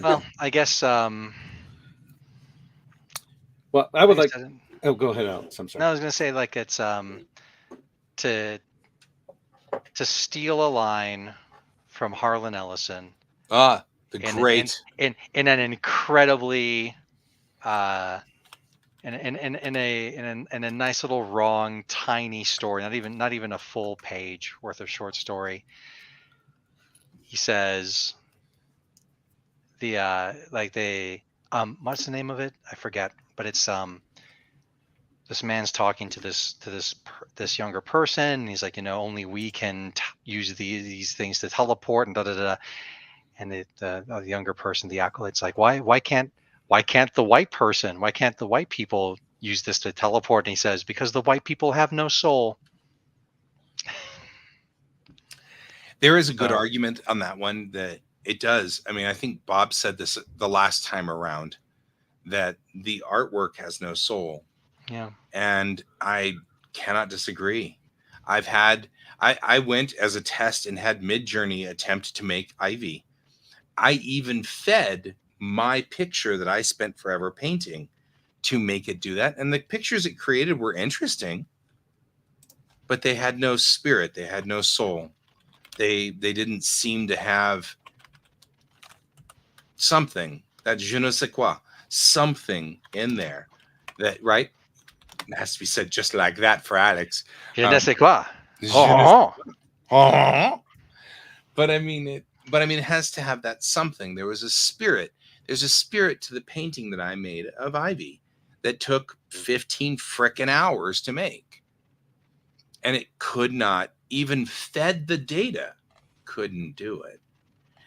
Well, I guess. Well, I would like. I said- Oh, go ahead, Alex. I'm No, sorry. I was going to say like it's to steal a line from Harlan Ellison The in great. an incredibly in a nice little wrong tiny story, not even a full page worth of short story. He says what's the name of it? I forget, but it's this man's talking to this younger person, and he's like, only we can use these things to teleport and da da da. And the younger person, the acolyte's like, why can't the white person, why can't the white people use this to teleport? And he says, because the white people have no soul. There is a good argument on that one that it does. I mean, I think Bob said this the last time around, that the artwork has no soul. Yeah. And I cannot disagree. I went as a test and had Midjourney attempt to make Ivy. I even fed my picture that I spent forever painting to make it do that. And the pictures it created were interesting, but they had no spirit. They had no soul. They didn't seem to have something, that je ne sais quoi, something in there that, right? It has to be said just like that for Alex. Je ne sais quoi. But I mean, it has to have that something. There was a spirit. There's a spirit to the painting that I made of Ivy that took 15 frickin' hours to make. And it could not, even fed the data, couldn't do it.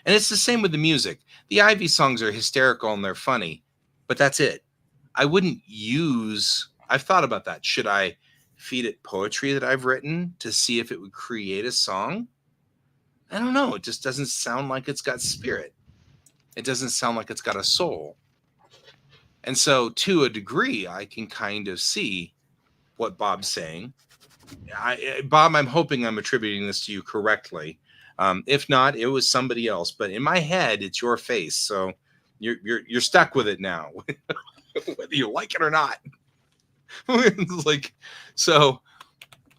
And it's the same with the music. The Ivy songs are hysterical and they're funny, but that's it. I've thought about that. Should I feed it poetry that I've written to see if it would create a song? I don't know. It just doesn't sound like it's got spirit. It doesn't sound like it's got a soul. And so to a degree, I can kind of see what Bob's saying. Bob, I'm hoping I'm attributing this to you correctly. If not, it was somebody else. But in my head, it's your face. So you're stuck with it now, whether you like it or not. So,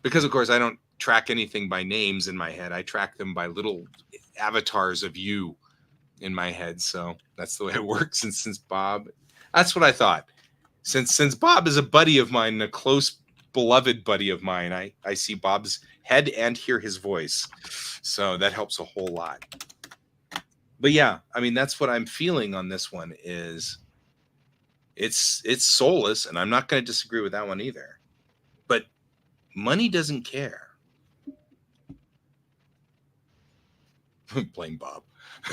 because of course I don't track anything by names in my head. I track them by little avatars of you in my head. So that's the way it works. And since Bob, that's what I thought. Since Bob is a buddy of mine, a close beloved buddy of mine, I see Bob's head and hear his voice. So that helps a whole lot. But yeah, I mean, that's what I'm feeling on this one is it's soulless, and I'm not going to disagree with that one either. But money doesn't care. Blame Bob.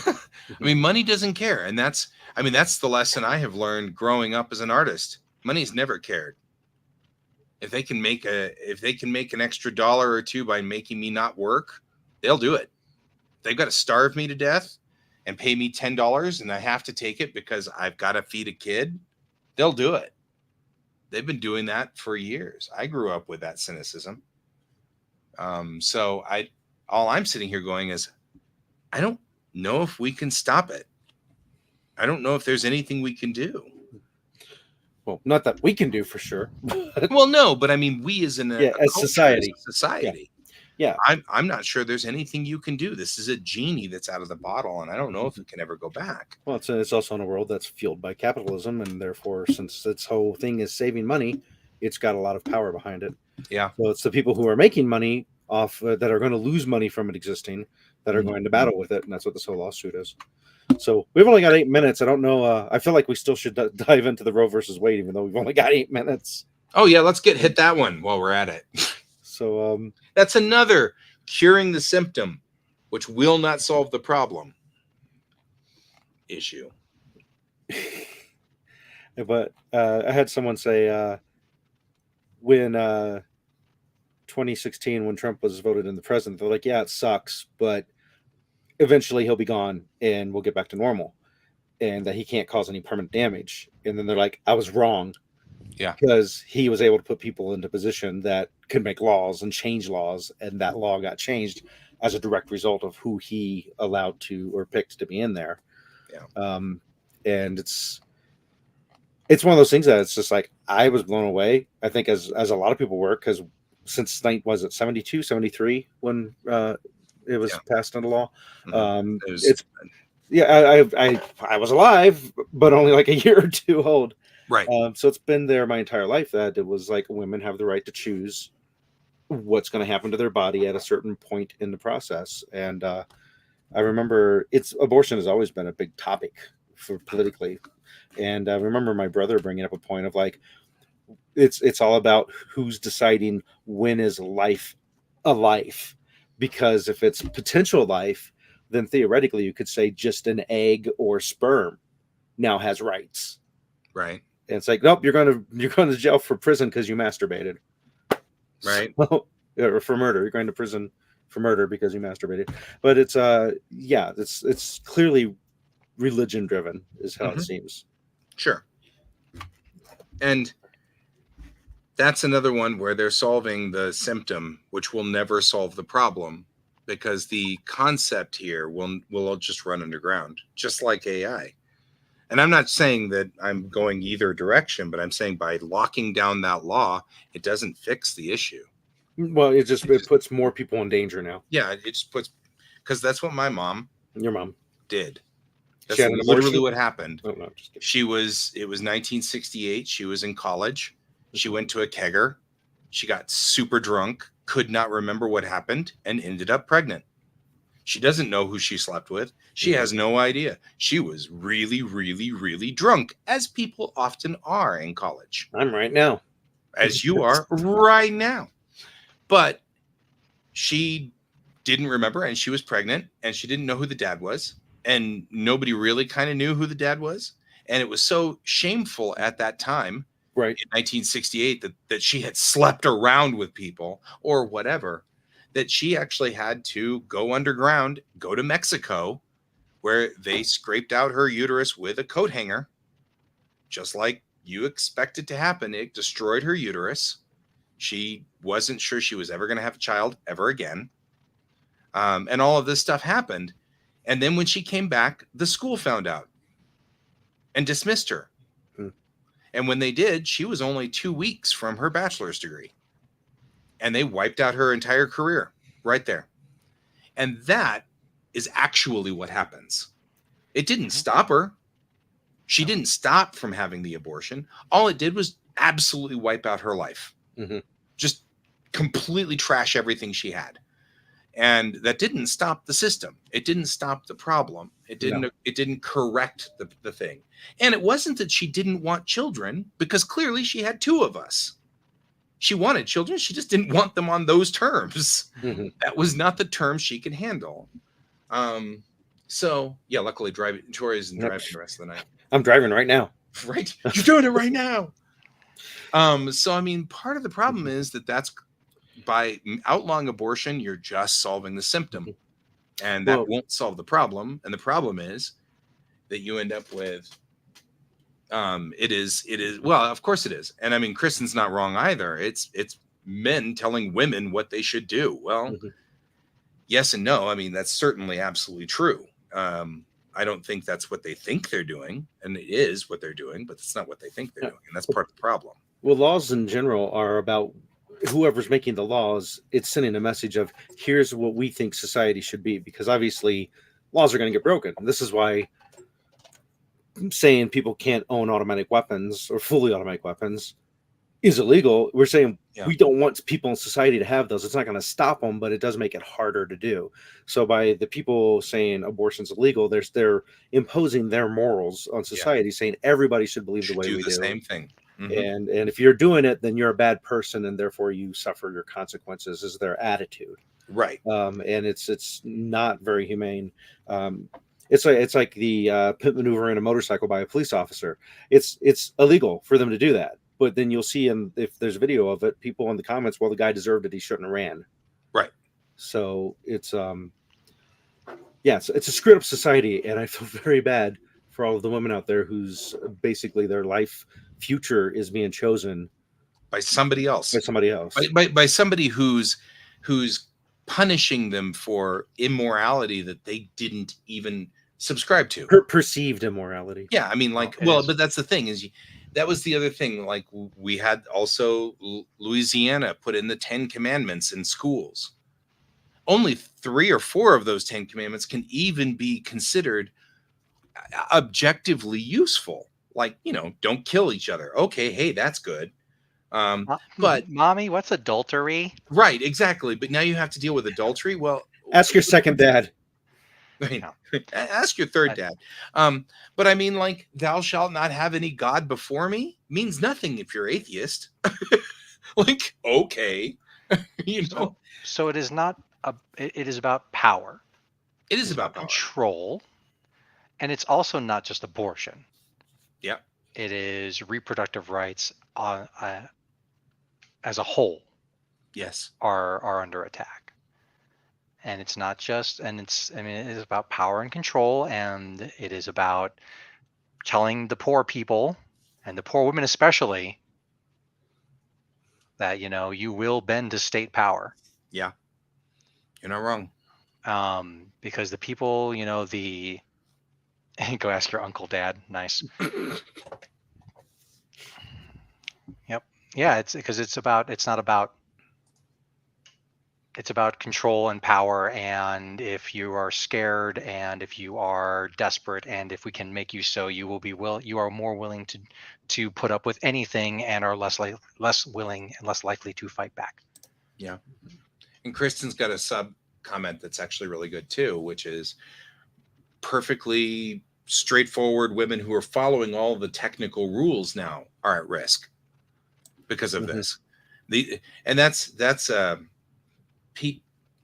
I mean, money doesn't care. And that's the lesson I have learned growing up as an artist. Money's never cared. If they can make an extra dollar or two by making me not work, they'll do it. They've got to starve me to death and pay me $10 and I have to take it because I've got to feed a kid. They'll do it. They've been doing that for years. I grew up with that cynicism. So all I'm sitting here going is, I don't know if we can stop it. I don't know if there's anything we can do. Well, not that we can do for sure. Well, no, but I mean, we as society. Yeah. I'm not sure there's anything you can do. This is a genie that's out of the bottle, and I don't know if it can ever go back. Well, it's also in a world that's fueled by capitalism, and therefore, since its whole thing is saving money, it's got a lot of power behind it. Yeah. So it's the people who are making money off that are going to lose money from it existing that are going to battle with it, and that's what this whole lawsuit is. So we've only got 8 minutes. I don't know. I feel like we still should dive into the Roe versus Wade, even though we've only got 8 minutes. Oh yeah, let's hit that one while we're at it. So that's another curing the symptom, which will not solve the problem issue. But I had someone say when 2016, when Trump was voted in the president, they're like, yeah, it sucks, but eventually he'll be gone and we'll get back to normal, and that he can't cause any permanent damage. And then they're like, I was wrong. Yeah. Because he was able to put people into position that could make laws and change laws, and that law got changed as a direct result of who he allowed to or picked to be in there. Yeah. And it's one of those things that it's just like, I was blown away, I think, as a lot of people were, because since was it 72, 73 when it was passed into law. I was alive, but only like a year or two old. Right. So it's been there my entire life that it was like women have the right to choose what's going to happen to their body at a certain point in the process. And I remember abortion has always been a big topic for politically. And I remember my brother bringing up a point of like, it's all about who's deciding when is life a life. Because if it's potential life, then theoretically you could say just an egg or sperm now has rights. Right. And it's like, nope, you're going to jail for prison because you masturbated. Right. So, or for murder. You're going to prison for murder because you masturbated. But it's clearly religion driven is how it seems. Sure. And that's another one where they're solving the symptom, which will never solve the problem, because the concept here will just run underground, just like AI. And I'm not saying that I'm going either direction, but I'm saying by locking down that law, it doesn't fix the issue. Well, it puts more people in danger now. Yeah, it just puts, because that's what your mom did. That's literally literally what happened. Oh, no, just kidding. It was 1968. She was in college. She went to a kegger. She got super drunk, could not remember what happened, and ended up pregnant. She doesn't know who she slept with. She has no idea. She was really, really, really drunk, as people often are in college. I'm right now. As you are right now. But she didn't remember, and she was pregnant, and she didn't know who the dad was. And nobody really kind of knew who the dad was. And it was so shameful at that time, right, in 1968, that she had slept around with people or whatever, that she actually had to go underground, go to Mexico, where they scraped out her uterus with a coat hanger, just like you expect it to happen. It destroyed her uterus. She wasn't sure she was ever going to have a child ever again. And all of this stuff happened. And then when she came back, the school found out and dismissed her. And when they did, she was only 2 weeks from her bachelor's degree. And they wiped out her entire career right there. And that is actually what happens. It didn't stop her. She didn't stop from having the abortion. All it did was absolutely wipe out her life. Just completely trash everything she had. And that didn't stop the system. It didn't stop the problem. It didn't correct the thing. And it wasn't that she didn't want children, because clearly she had 2 of us. She wanted children. She just didn't want them on those terms. That was not the terms she could handle. So yeah, luckily Troy isn't Nope. driving the rest of the night. I'm driving right now. Right, you're doing it right now. So I mean, part of the problem is that's by outlawing abortion, you're just solving the symptom, and that won't solve the problem. And the problem is that you end up with it is well, of course it is. And I mean, Kristen's not wrong either. It's men telling women what they should do. Well, yes and no. I mean, that's certainly absolutely true. I don't think that's what they think they're doing, and it is what they're doing, but it's not what they think they're doing, and that's part of the problem. Well, laws in general are about whoever's making the laws. It's sending a message of here's what we think society should be, because obviously laws are going to get broken. This is why saying people can't own automatic weapons or fully automatic weapons is illegal. We're saying we don't want people in society to have those. It's not going to stop them, but it does make it harder to do. So by the people saying abortion's illegal, they're imposing their morals on society, saying everybody should believe the way we do. Same thing. And if you're doing it, then you're a bad person, and therefore you suffer your consequences. Is their attitude, right? And it's not very humane. It's like the pit maneuver in a motorcycle by a police officer. It's illegal for them to do that. But then you'll see, if there's a video of it, people in the comments, well, the guy deserved it. He shouldn't have ran. Right. So it's it's a screwed up society, and I feel very bad for all of the women out there whose basically their life future is being chosen by somebody else. By somebody who's punishing them for immorality that they didn't even subscribe to. Perceived immorality. Yeah, I mean, but that's the thing is. That was the other thing. Like we had also Louisiana put in the 10 Commandments in schools. Only 3 or 4 of those 10 Commandments can even be considered objectively useful. Like, don't kill each other. Okay, hey, that's good. But mommy, what's adultery? Right, exactly. But now you have to deal with adultery. Well, ask your second dad. Ask your third dad. But I mean, like, thou shalt not have any God before me means nothing if you're atheist. Like, okay, So it is not. It is about power. It is about control, and it's also not just abortion. Yeah, it is reproductive rights as a whole. Yes, are under attack. And it's not just, it is about power and control, and it is about telling the poor people, and the poor women especially, that, you will bend to state power. Yeah, you're not wrong. Because the people, go ask your uncle, dad. Nice. Yep. Yeah, it's about control and power, and if you are scared, and if you are desperate, and if we can make you so, you are more willing to put up with anything, and are less willing and less likely to fight back. Yeah. And Kristen's got a sub comment that's actually really good too, which is perfectly straightforward. Women who are following all the technical rules now are at risk because of this. That's Pete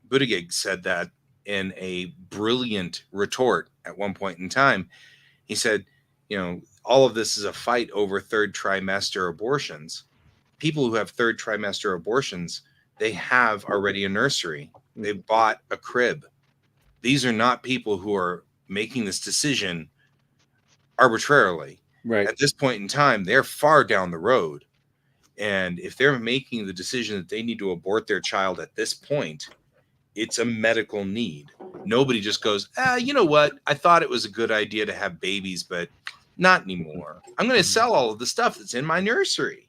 Buttigieg said that in a brilliant retort at one point in time. He said, all of this is a fight over third trimester abortions. People who have third trimester abortions, they have already a nursery. They've bought a crib. These are not people who are making this decision arbitrarily. Right. At this point in time, they're far down the road. And if they're making the decision that they need to abort their child at this point, it's a medical need. Nobody just goes, you know what? I thought it was a good idea to have babies, but not anymore. I'm going to sell all of the stuff that's in my nursery.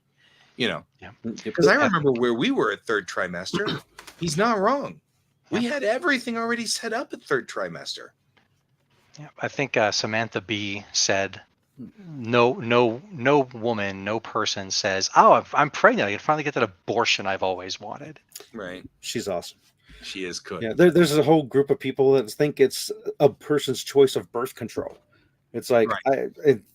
Because I remember where we were at third trimester. He's not wrong. We had everything already set up at third trimester. Yeah, I think Samantha B said, no woman, no person says, "Oh, I'm pregnant. I can finally get that abortion I've always wanted." Right. She's awesome. She is good. Yeah, there's a whole group of people that think it's a person's choice of birth control. It's like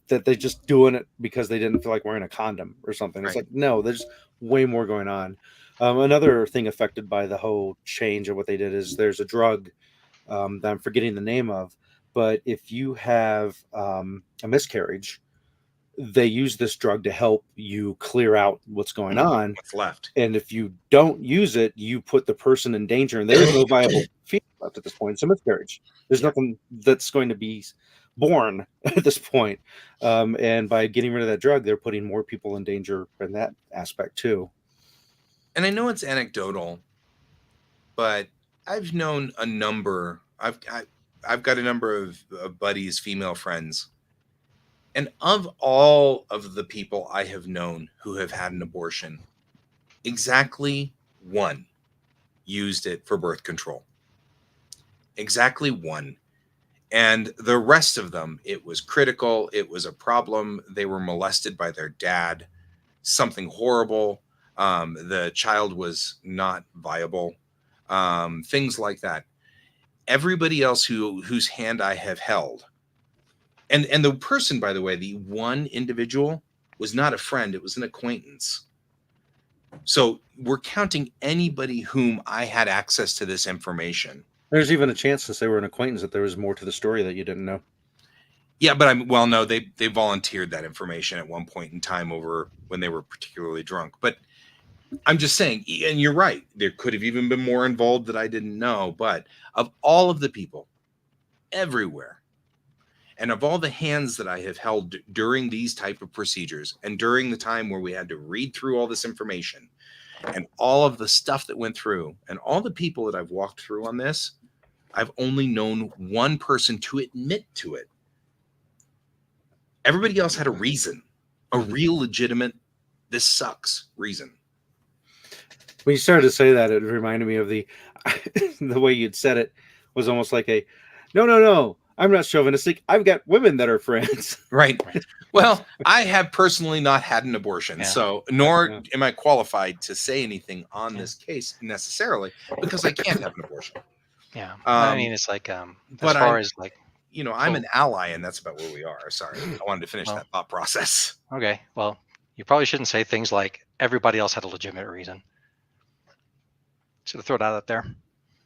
that they're just doing it because they didn't feel like wearing a condom or something. It's like, no, there's way more going on. Another thing affected by the whole change of what they did is there's a drug that I'm forgetting the name of. But if you have a miscarriage, they use this drug to help you clear out what's going on. What's left? And if you don't use it, you put the person in danger, and there is no viable female left at this point. It's a miscarriage. There's nothing that's going to be born at this point. And by getting rid of that drug, they're putting more people in danger in that aspect too. And I know it's anecdotal, but I've known a number. I've got a number of buddies, female friends, and of all of the people I have known who have had an abortion, exactly one used it for birth control. Exactly one. And the rest of them, it was critical. It was a problem. They were molested by their dad. Something horrible. The child was not viable. Things like that. Everybody else whose hand I have held, and the person, by the way, the one individual was not a friend. It was an acquaintance. So we're counting anybody whom I had access to this information. There's even a chance, since they were an acquaintance, that there was more to the story that you didn't know. Yeah, but no, they volunteered that information at one point in time over when they were particularly drunk. But I'm just saying, and you're right, there could have even been more involved that I didn't know. But of all of the people everywhere, and of all the hands that I have held during these type of procedures, and during the time where we had to read through all this information, and all of the stuff that went through, and all the people that I've walked through on this, I've only known one person to admit to it. Everybody else had a reason, a real legitimate, this sucks reason. When you started to say that, it reminded me of the way you'd said it was almost like a, no, I'm not chauvinistic. I've got women that are friends. Right. Well, I have personally not had an abortion, so nor am I qualified to say anything on this case necessarily, because I can't have an abortion. Yeah. I mean, it's like, as far as like, I'm an ally, and that's about where we are. Sorry, I wanted to finish that thought process. Okay. Well, you probably shouldn't say things like everybody else had a legitimate reason. Should have thrown it out there.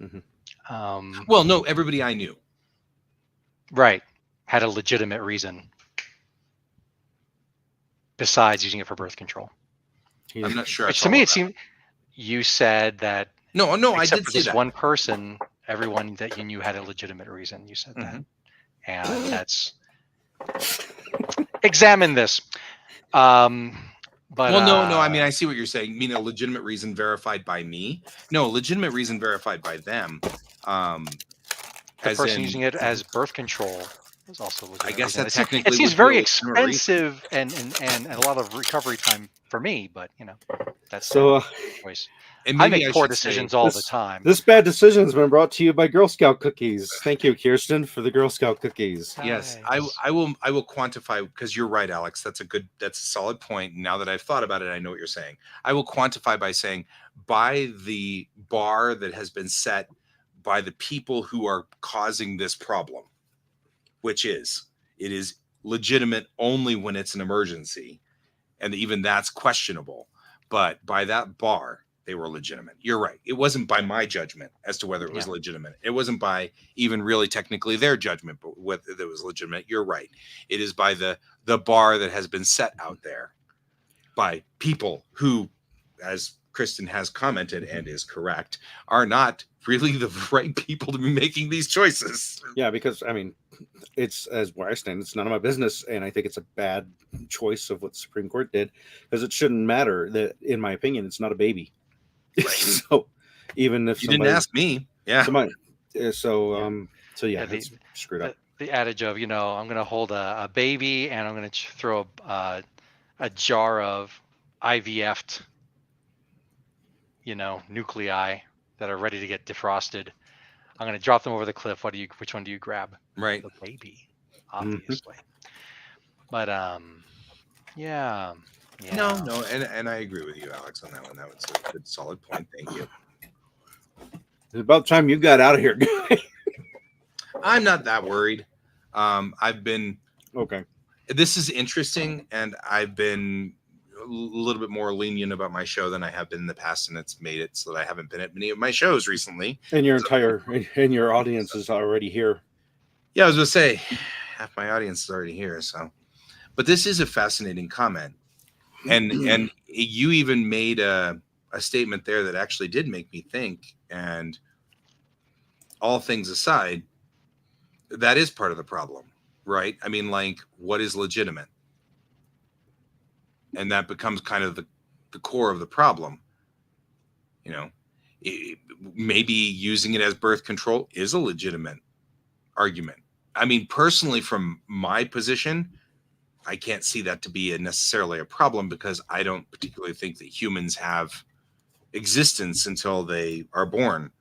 Mm-hmm. Well, no, everybody I knew. Right. Had a legitimate reason besides using it for birth control. I'm not sure. Which to me, it seemed you said that. No, I did for say this that. one person, everyone that you knew had a legitimate reason. You said that. And that's examine this. But no. I mean, I see what you're saying. You mean a legitimate reason verified by me? No, a legitimate reason verified by them. The person using it as birth control is also legitimate. I guess that reason. technically it seems would be very a legitimate expensive and a lot of recovery time for me. But that's So choice. And I maybe make poor decisions all the time. This bad decision has been brought to you by Girl Scout cookies. Thank you, Kirsten, for the Girl Scout cookies. Yes, Nice. I will quantify, because you're right, Alex. That's a solid point. Now that I've thought about it, I know what you're saying. I will quantify by saying, by the bar that has been set by the people who are causing this problem, which is, it is legitimate only when it's an emergency, and even that's questionable. But by that bar, they were legitimate. You're right. It wasn't by my judgment as to whether it was legitimate. It wasn't by even really technically their judgment, but whether it was legitimate. You're right. It is by the bar that has been set out there by people who, as Kristen has commented and is correct, are not really the right people to be making these choices. Yeah, because I mean, it's, as where I stand, it's none of my business, and I think it's a bad choice of what the Supreme Court did, because it shouldn't matter. That, in my opinion, it's not a baby. Right. So even if you didn't ask me, it's screwed up. The adage of I'm going to hold a baby and I'm going to throw a jar of IVF'd nuclei that are ready to get defrosted. I'm going to drop them over the cliff. Which one do you grab? Right, the baby, obviously. But yeah. No, and I agree with you, Alex, on that one. That was a good, solid point. Thank you. It's about time you got out of here. I'm not that worried. I've been okay. This is interesting, and I've been little bit more lenient about my show than I have been in the past, and it's made it so that I haven't been at many of my shows recently. And your audience is already here. Yeah, I was going to say, half my audience is already here. So, but this is a fascinating comment, and you even made a statement there that actually did make me think. And all things aside, that is part of the problem, right? I mean, like, what is legitimate? And that becomes kind of the core of the problem. You know, maybe using it as birth control is a legitimate argument. I mean, personally, from my position, I can't see that to be necessarily a problem, because I don't particularly think that humans have existence until they are born.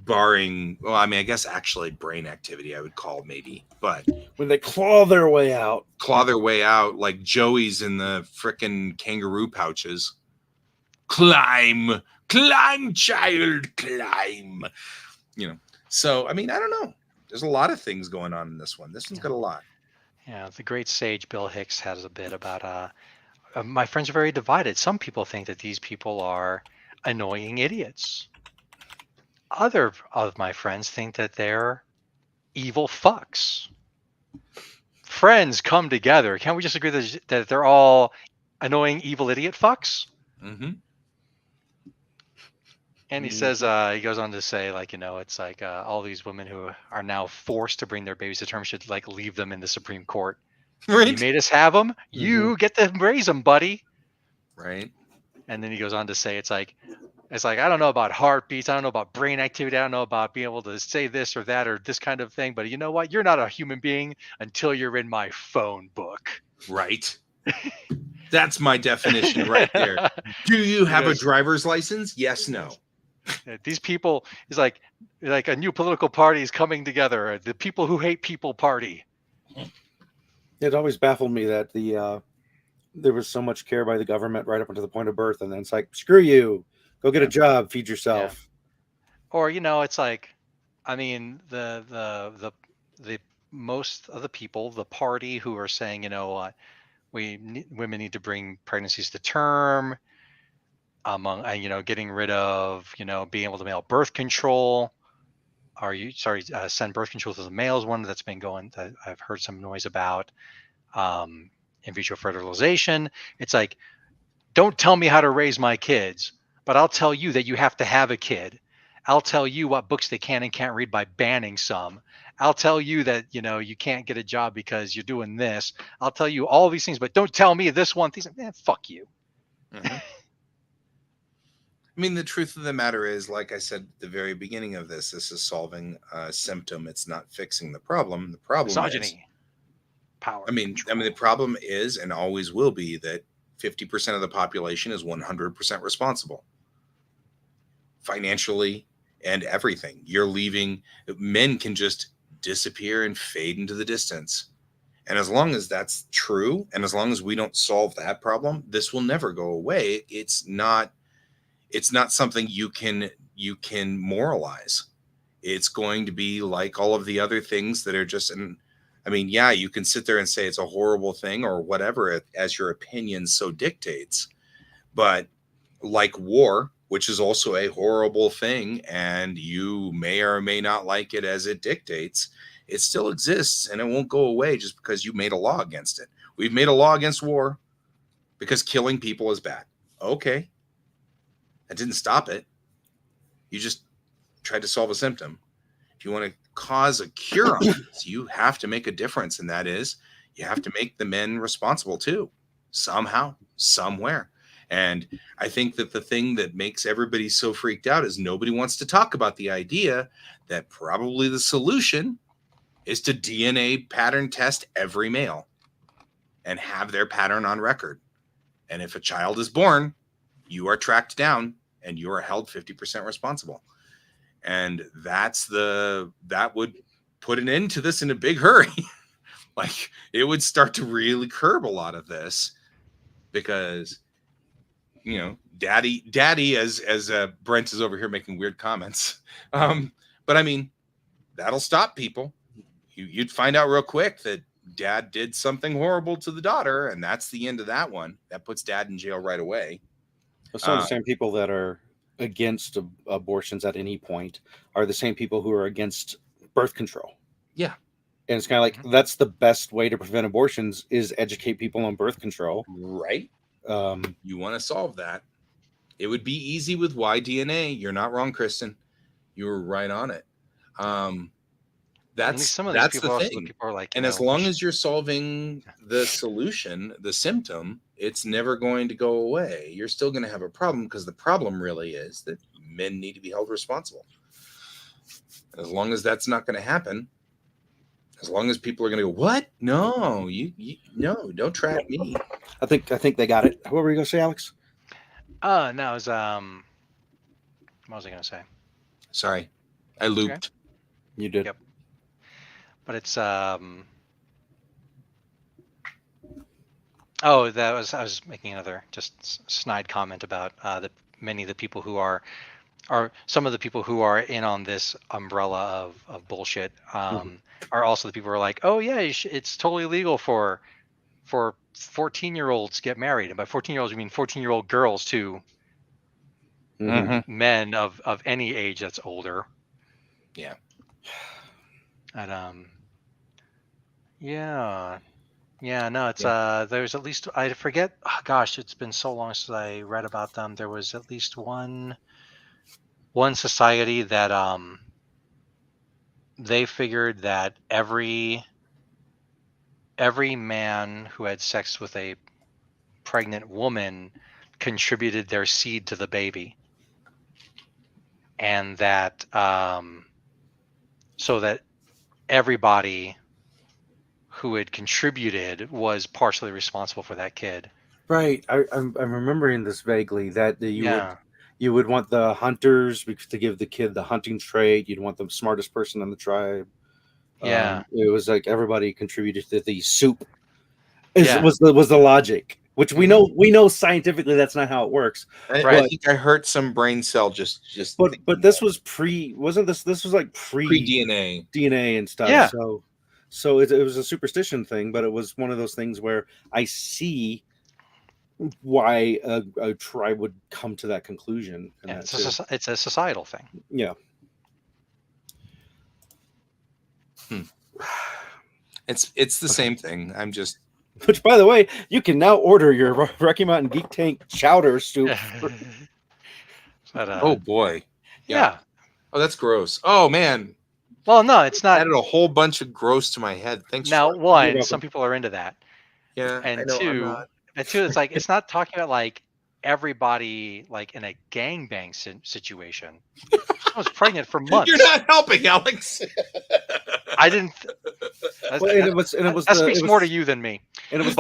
Barring, well, I mean, I guess actually brain activity I would call maybe, but when they claw their way out like Joey's in the frickin' kangaroo pouches. Climb, child, climb. You know, so I mean, I don't know. There's a lot of things going on in this one. This one's got a lot. Yeah, the great sage Bill Hicks has a bit about my friends are very divided. Some people think that these people are annoying idiots. Other of my friends think that they're evil fucks. Friends come together. Can't we just agree that they're all annoying, evil idiot fucks? Mm-hmm. And he says, he goes on to say, like, you know, it's like all these women who are now forced to bring their babies to term should like leave them in the Supreme Court. Right. You made us have them. You get to raise them, buddy. Right. And then he goes on to say, it's like, I don't know about heartbeats. I don't know about brain activity. I don't know about being able to say this or that or this kind of thing. But you know what? You're not a human being until you're in my phone book. Right. That's my definition right there. Do you have a driver's license? Yes, no. These people is like a new political party is coming together. The people who hate people party. It always baffled me that there was so much care by the government right up until the point of birth, and then it's like, screw you. Go get a job, feed yourself. Yeah. Or, you know, it's like, I mean, the most of the people, the party who are saying, you know, women need to bring pregnancies to term, among, you know, getting rid of, you know, being able to mail birth control. Send birth control to the males, one that's been going, that I've heard some noise about, in vitro fertilization. It's like, don't tell me how to raise my kids, but I'll tell you that you have to have a kid. I'll tell you what books they can and can't read by banning some. I'll tell you that, you know, you can't get a job because you're doing this. I'll tell you all these things, but don't tell me this one thing. Man, fuck you. Mm-hmm. I mean, the truth of the matter is, like I said at the very beginning of this is solving a symptom. It's not fixing the problem. The problem misogyny, is power. I mean, the problem is and always will be that 50% of the population is 100% responsible. Financially and everything. You're leaving, men can just disappear and fade into the distance. And as long as that's true, and as long as we don't solve that problem, this will never go away. It's not something you can moralize. It's going to be like all of the other things that are just, and I mean, yeah, you can sit there and say it's a horrible thing or whatever as your opinion so dictates. But like war, which is also a horrible thing, and you may or may not like it as it dictates, it still exists and it won't go away just because you made a law against it. We've made a law against war because killing people is bad. Okay. That didn't stop it. You just tried to solve a symptom. If you want to cause a cure on this, you have to make a difference. And that is, you have to make the men responsible too, somehow, somewhere. And I think that the thing that makes everybody so freaked out is nobody wants to talk about the idea that probably the solution is to DNA pattern test every male and have their pattern on record. And if a child is born, you are tracked down and you are held 50% responsible. And that would put an end to this in a big hurry. Like, it would start to really curb a lot of this because, you know, daddy, as Brent is over here making weird comments. But I mean, that'll stop people. You'd find out real quick that dad did something horrible to the daughter, and that's the end of that one. That puts dad in jail right away. Some of the same people that are against abortions at any point are the same people who are against birth control. Yeah. And it's kind of like, that's the best way to prevent abortions is educate people on birth control. Right. You want to solve that. It would be easy with YDNA. You're not wrong, Kristen. You were right on it. That's some of the people thing. People are like, and as long as you're solving the solution, the symptom, it's never going to go away. You're still going to have a problem, because the problem really is that men need to be held responsible. As long as that's not going to happen, as long as people are going to go, what? No, no, don't trap me. I think they got it. What were you going to say, Alex? No, it was what was I going to say? Sorry, I looped. Okay. You did. Yep. But it's I was making another just snide comment about many of the people who are some of the people who are in on this umbrella of bullshit are also the people who are like, oh yeah, it's totally legal for 14-year-olds to get married, and by 14-year-olds you mean 14-year-old girls to men of any age that's older. Yeah. And no, it's there's at least, I forget, gosh, it's been so long since I read about them. There was at least one society that they figured that every man who had sex with a pregnant woman contributed their seed to the baby, and that so that everybody who had contributed was partially responsible for that kid. Right. I'm remembering this vaguely, that you would want the hunters to give the kid the hunting trait. You'd want the smartest person in the tribe. Yeah. It was like everybody contributed to the soup. Was the logic, which we know scientifically that's not how it works. I think I hurt some brain cell just. But this was wasn't this was like pre DNA and stuff. Yeah. So it was a superstition thing, but it was one of those things where I see why a tribe would come to that conclusion. It's a societal thing. Yeah. It's the same thing. I'm just. Which, by the way, you can now order your Rocky Mountain Geek Tank chowder soup. But, oh boy. Yeah. Oh, that's gross. Oh man. Well, no, it's not. Added a whole bunch of gross to my head. Thanks. Now, one, some people are into that. Yeah. And I know, two, it's like, it's not talking about like everybody like in a gangbang situation. I was pregnant for months. You're not helping, Alex. I didn't. That speaks more to you than me. And it was,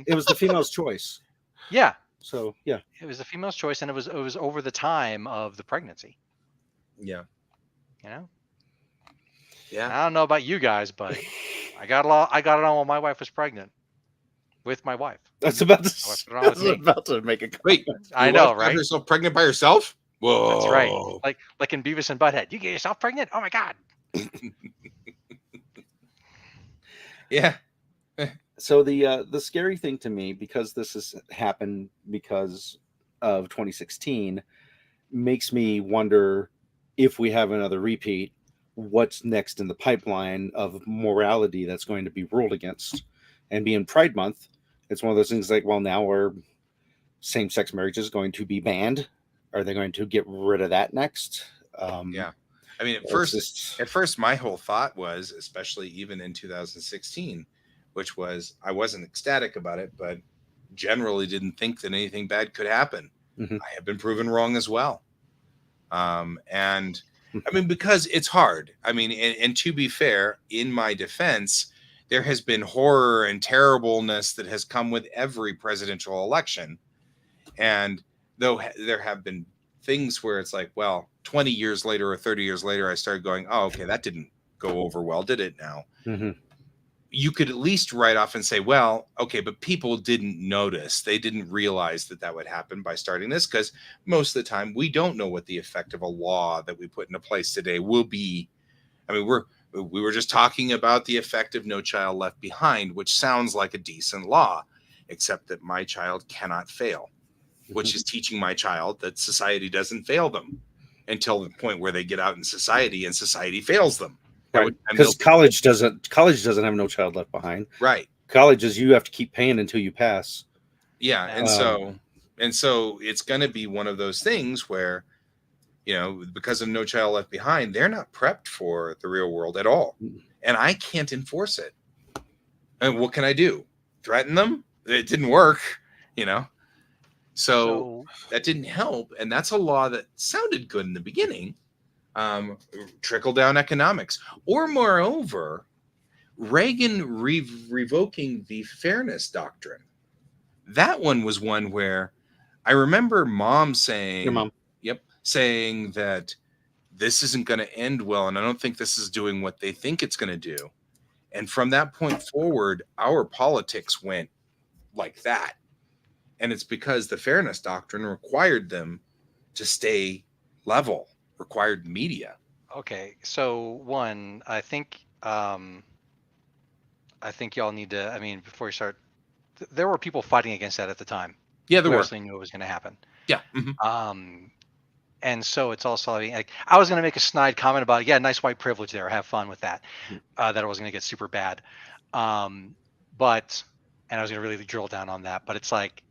it was the female's choice. Yeah. So yeah, it was the female's choice, and it was over the time of the pregnancy. Yeah. You know. Yeah. I don't know about you guys, but I got it on when my wife was pregnant. With my wife. That's about to make a comment. Wait. I know, right? Got herself pregnant by herself? Whoa. That's right. Like in Beavis and Butthead. You get yourself pregnant? Oh my god. Yeah. So the scary thing to me, because this has happened because of 2016, makes me wonder if we have another repeat, what's next in the pipeline of morality that's going to be ruled against. And being Pride Month, it's one of those things like, well, now are same-sex marriages going to be banned? Are they going to get rid of that next? Yeah. I mean, at first, my whole thought was, especially even in 2016, which was I wasn't ecstatic about it, but generally didn't think that anything bad could happen. I have been proven wrong as well. And I mean, because it's hard. I mean, and to be fair, in my defense, there has been horror and terribleness that has come with every presidential election. And though there have been things where it's like, well, 20 years later or 30 years later, I started going, oh, okay, that didn't go over well, did it now? You could at least write off and say, well, okay, but people didn't notice. They didn't realize that would happen by starting this, because most of the time we don't know what the effect of a law that we put into place today will be. I mean, We were just talking about the effect of No Child Left Behind, which sounds like a decent law, except that my child cannot fail, which is teaching my child that society doesn't fail them until the point where they get out in society and society fails them. Right, because college doesn't have No Child Left Behind. Right. College is you have to keep paying until you pass. Yeah, and so it's going to be one of those things where, you know, because of No Child Left Behind, they're not prepped for the real world at all, and I can't enforce it. And what can I do? Threaten them? It didn't work, you know. So that didn't help, and that's a law that sounded good in the beginning. Trickle down economics, or moreover, Reagan revoking the fairness doctrine. That one was one where I remember Mom saying, Your mom, saying that this isn't going to end well, and I don't think this is doing what they think it's going to do. And from that point forward, our politics went like that. And it's because the fairness doctrine required them to stay level, required media. Okay, so one, I think y'all need to. I mean, before you start, there were people fighting against that at the time. Yeah, there were. Obviously knew it was going to happen. Yeah. And so it's also like I was going to make a snide comment about nice white privilege there. Have fun with that. That it was going to get super bad. And I was going to really drill down on that. But it's like,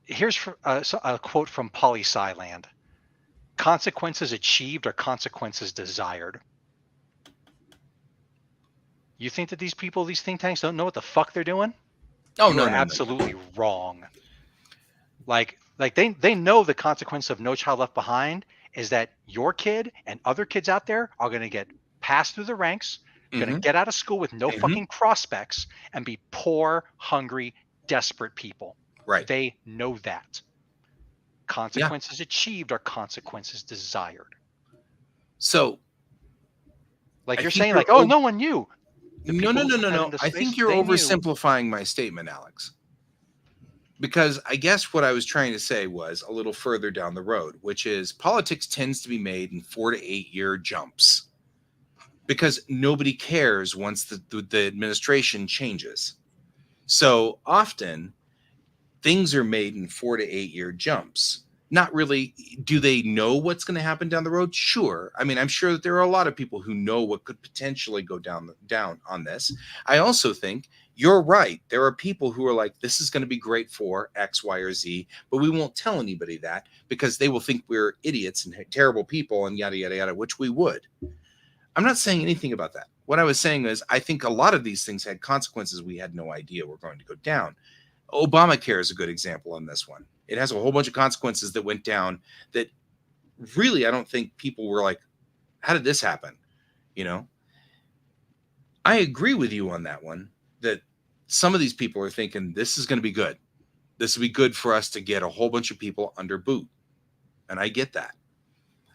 here's a quote from Poli Sci Land. Consequences achieved are consequences desired. You think that these people, these think tanks, don't know what the fuck they're doing? Oh, no, absolutely wrong. Like they know the consequence of No Child Left Behind is that your kid and other kids out there are going to get passed through the ranks, going to get out of school with no fucking prospects, and be poor, hungry, desperate people. Right. They know that. Consequences achieved are consequences desired. So, like you're saying, like, oh, no one knew. No. I think you're oversimplifying my statement, Alex. Because I guess what I was trying to say was a little further down the road, which is politics tends to be made in 4 to 8 year jumps. Because nobody cares once the administration changes. So often things are made in 4 to 8 year jumps. Not really. Do they know what's going to happen down the road? Sure. I mean, I'm sure that there are a lot of people who know what could potentially go down on this. I also think you're right. There are people who are like, this is going to be great for X, Y, or Z, but we won't tell anybody that because they will think we're idiots and terrible people and yada, yada, yada, which we would. I'm not saying anything about that. What I was saying is I think a lot of these things had consequences we had no idea were going to go down. Obamacare is a good example on this one. It has a whole bunch of consequences that went down that really I don't think people were like, how did this happen? You know, I agree with you on that one, that some of these people are thinking this is going to be good. This will be good for us to get a whole bunch of people under boot. And I get that.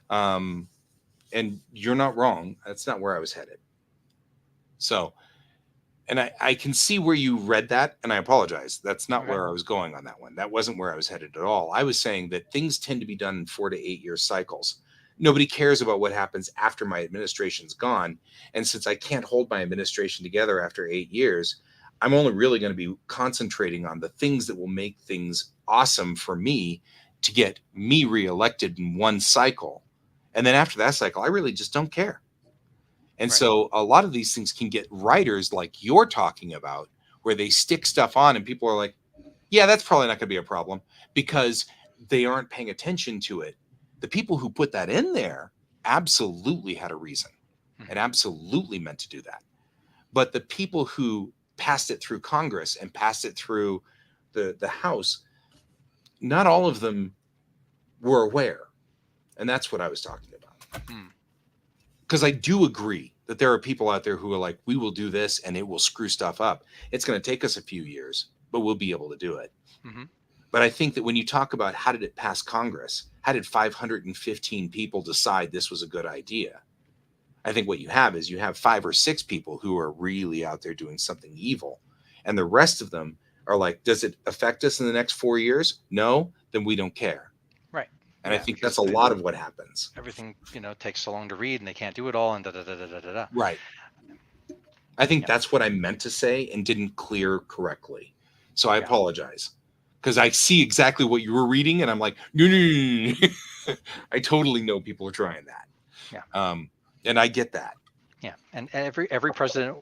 And you're not wrong. That's not where I was headed. So, and I can see where you read that, and I apologize. That's not where I was going on that one. That wasn't where I was headed at all. I was saying that things tend to be done in 4 to 8 year cycles. Nobody cares about what happens after my administration's gone. And since I can't hold my administration together after 8 years, I'm only really going to be concentrating on the things that will make things awesome for me to get me reelected in one cycle. And then after that cycle, I really just don't care. And so a lot of these things can get writers like you're talking about, where they stick stuff on and people are like, yeah, that's probably not going to be a problem because they aren't paying attention to it. The people who put that in there absolutely had a reason and absolutely meant to do that. But the people who passed it through Congress and passed it through the House, not all of them were aware. And that's what I was talking about. Because I do agree that there are people out there who are like, we will do this and it will screw stuff up. It's going to take us a few years, but we'll be able to do it. But I think that when you talk about how did it pass Congress, how did 515 people decide this was a good idea? I think what you have is you have 5 or 6 people who are really out there doing something evil. And the rest of them are like, does it affect us in the next 4 years? No, then we don't care. Right. And I think that's a lot of what happens. Everything, takes so long to read and they can't do it all and da da da da da da. Right. I think that's what I meant to say and didn't clear correctly. So I apologize. Because I see exactly what you were reading and I'm like, no. I totally know people are trying that. Yeah. And I get that. Yeah. And every first-term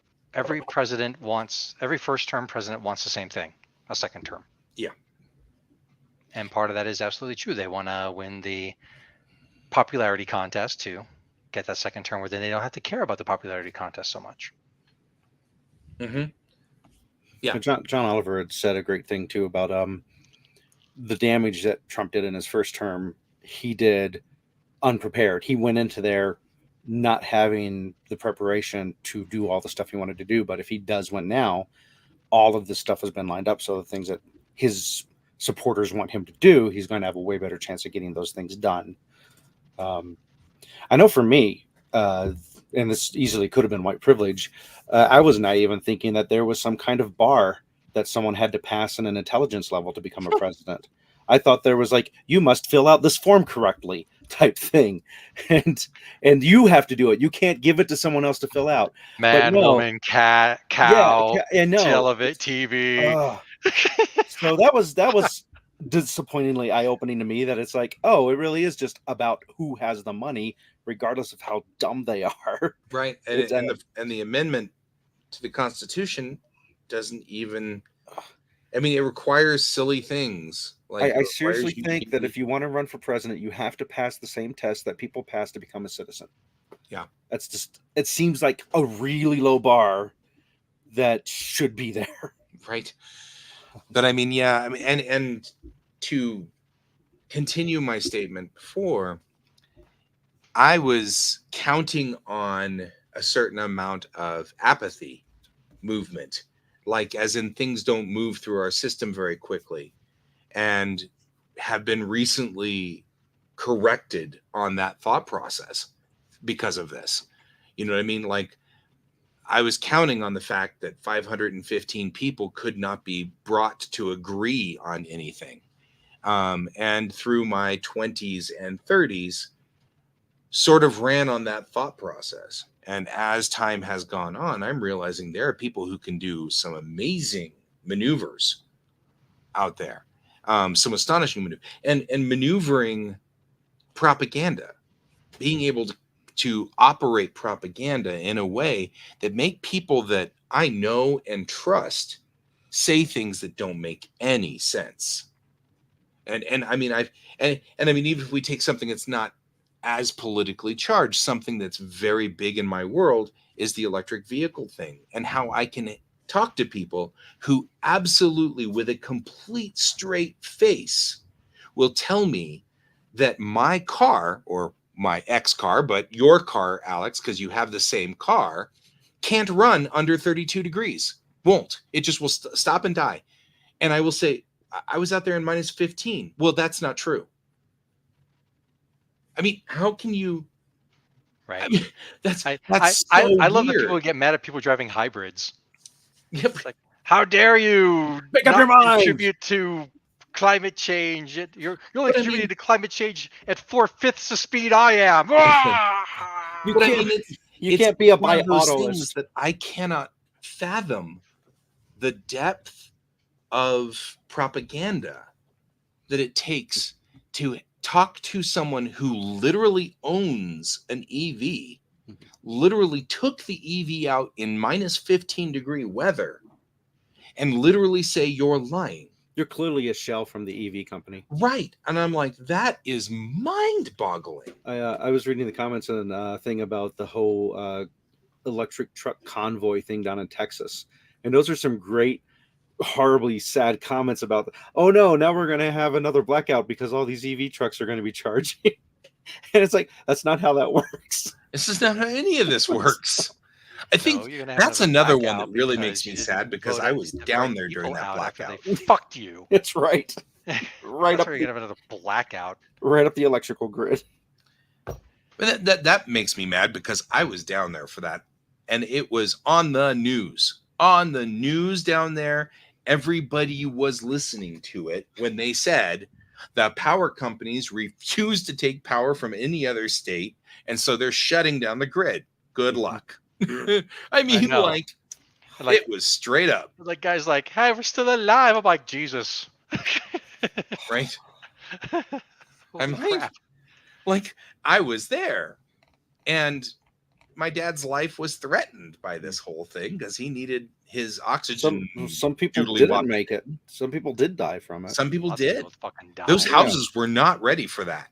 president wants the same thing, a second term. Yeah. And part of that is absolutely true. They want to win the popularity contest to get that second term where then they don't have to care about the popularity contest so much. Mm-hmm. Yeah. John Oliver had said a great thing too about the damage that Trump did in his first term. He did unprepared. He went into there not having the preparation to do all the stuff he wanted to do. But if he does win now, all of this stuff has been lined up. So the things that his supporters want him to do, he's going to have a way better chance of getting those things done. I know for me, and this easily could have been white privilege, I was naive in thinking that there was some kind of bar that someone had to pass in an intelligence level to become a president. I thought there was like, you must fill out this form correctly type thing. And you have to do it. You can't give it to someone else to fill out. Man, woman, cat, cow, TV. So that was disappointingly eye-opening to me, that it's like, oh, it really is just about who has the money, regardless of how dumb they are. Right. And the amendment to the Constitution doesn't even, I mean, it requires silly things. Like I seriously think that if you want to run for president, you have to pass the same test that people pass to become a citizen. Yeah. That's just, it seems like a really low bar that should be there. Right. But I mean, yeah, I mean, and to continue my statement before, I was counting on a certain amount of apathy movement, like as in things don't move through our system very quickly, and have been recently corrected on that thought process because of this. You know what I mean? Like, I was counting on the fact that 515 people could not be brought to agree on anything. And through my 20s and 30s, sort of ran on that thought process. And as time has gone on, I'm realizing there are people who can do some amazing maneuvers out there, some astonishing maneuvers, and maneuvering propaganda, being able to operate propaganda in a way that make people that I know and trust say things that don't make any sense. And I mean, I mean, even if we take something that's not as politically charged, something that's very big in my world is the electric vehicle thing, and how I can talk to people who absolutely, with a complete straight face, will tell me that my car, or my ex car, but your car, Alex, because you have the same car, can't run under 32 degrees. Won't. It just will stop and die. And I will say, I was out there in minus 15. Well, that's not true. I mean, how can you? Right. I mean, that's so I love that weird. people get mad at people driving hybrids. Yep. It's like, how dare you Make up your mind. Contribute to climate change? You're only contributing to climate change at 4/5 the speed I am. You can't be a bi-autoist. That I cannot fathom the depth of propaganda that it takes to talk to someone who literally owns an EV, literally took the EV out in minus 15 degree weather, and literally say you're lying. You're clearly a shell from the EV company. Right. And I'm like, that is mind-boggling. I was reading the comments and thing about the whole electric truck convoy thing down in Texas. And those are some great, horribly sad comments about, oh no, now we're going to have another blackout because all these EV trucks are going to be charging. And it's like, that's not how that works. This is not how any of this works. I think that's another one that really makes me sad, because I was down there during that blackout. They fucked you. It's right. Right up. You're gonna have another blackout. Right up the electrical grid. But that makes me mad, because I was down there for that, and it was on the news. On the news down there, everybody was listening to it when they said, The power companies refuse to take power from any other state, and so they're shutting down the grid. Good luck. I mean, know. like it was straight up. Like guys like, hey, we're still alive. I'm like, Jesus. Right? I'm crap. like I was there, and my dad's life was threatened by this whole thing because he needed his oxygen. Some people doodly didn't wobbly. make it. Some people did die from it. Some people Lots of did. people fucking died. Those houses were not ready for that.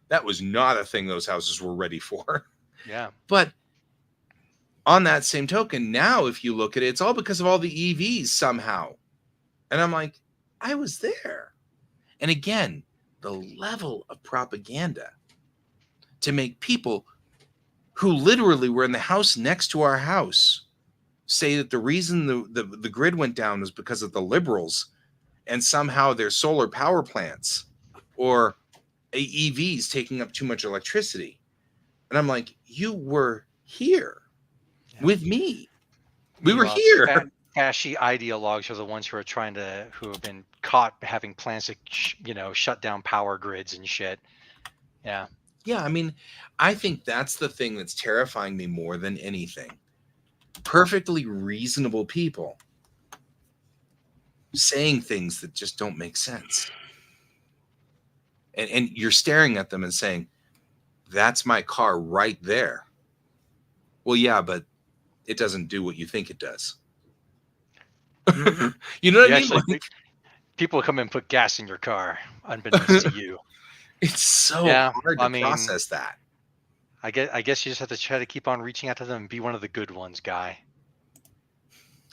That was not a thing those houses were ready for. Yeah. But on that same token, now if you look at it, it's all because of all the EVs somehow. And I'm like, I was there. And again, the level of propaganda to make people who literally were in the house next to our house say that the reason the grid went down was because of the liberals and somehow their solar power plants or EVs taking up too much electricity. And I'm like, you were here with me. We were here. Fashy ideologues are the ones who have been caught having plans to, shut down power grids and shit. Yeah. Yeah, I mean, I think that's the thing that's terrifying me more than anything. Perfectly reasonable people saying things that just don't make sense. And you're staring at them and saying, that's my car right there. Well, yeah, but it doesn't do what you think it does. You know what I mean? Like, people come and put gas in your car, unbeknownst to you. It's so hard to process that. I guess you just have to try to keep on reaching out to them and be one of the good ones, guy.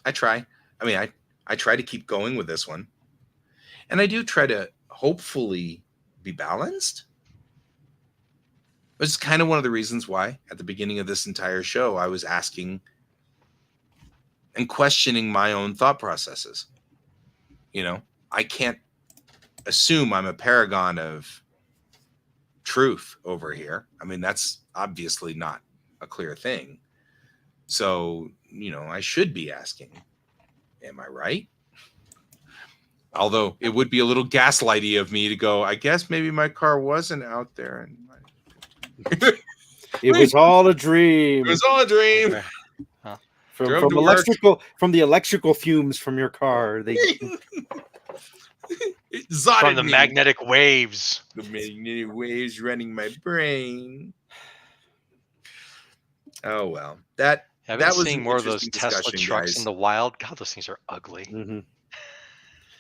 I try. I mean, I try to keep going with this one. And I do try to hopefully be balanced. Which is kind of one of the reasons why at the beginning of this entire show, I was asking and questioning my own thought processes. I can't assume I'm a paragon of truth over here. I mean, that's obviously not a clear thing. So, I should be asking, am I right? Although it would be a little gaslighty of me to go, I guess maybe my car wasn't out there. It was all a dream. It was all a dream. From the electrical fumes from your car. From the magnetic waves. The magnetic waves running my brain. Oh well. That was seeing more of those Tesla trucks in the wild. God, those things are ugly. Mm-hmm.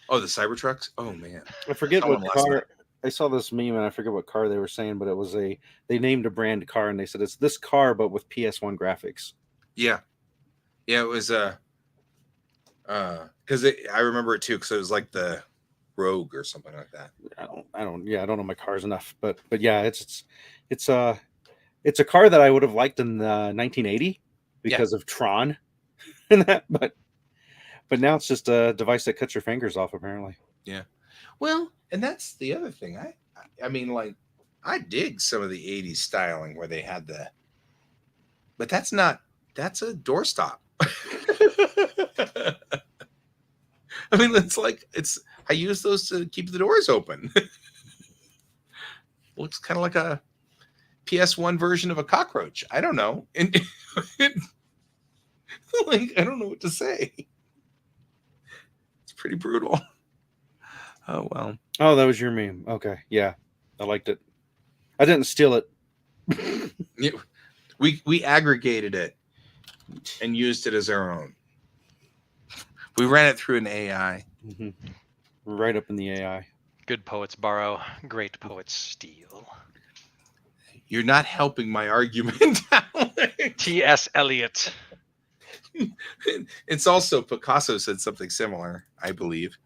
Oh, the Cybertrucks? Oh man. I forget what car. I saw this meme and I forget what car they were saying, but it was they named a brand car and they said it's this car but with PS1 graphics. Yeah. Yeah, it was because I remember it too because it was like the Rogue or something like that. I don't know my cars enough, but yeah, it's a car that I would have liked in 1980 because of Tron and that, but now it's just a device that cuts your fingers off apparently. Yeah. Well, and that's the other thing. I mean, like, I dig some of the 80s styling where they had but that's a doorstop. I mean, I use those to keep the doors open. Looks kind of like a PS1 version of a cockroach. I don't know. And I don't know what to say. It's pretty brutal. Oh, well. Oh, that was your meme. Okay. Yeah. I liked it. I didn't steal it. We aggregated it and used it as our own. We ran it through an AI. Mm-hmm. Right up in the AI. Good poets borrow, great poets steal. You're not helping my argument. T.S. Eliot. It's also Picasso said something similar, I believe.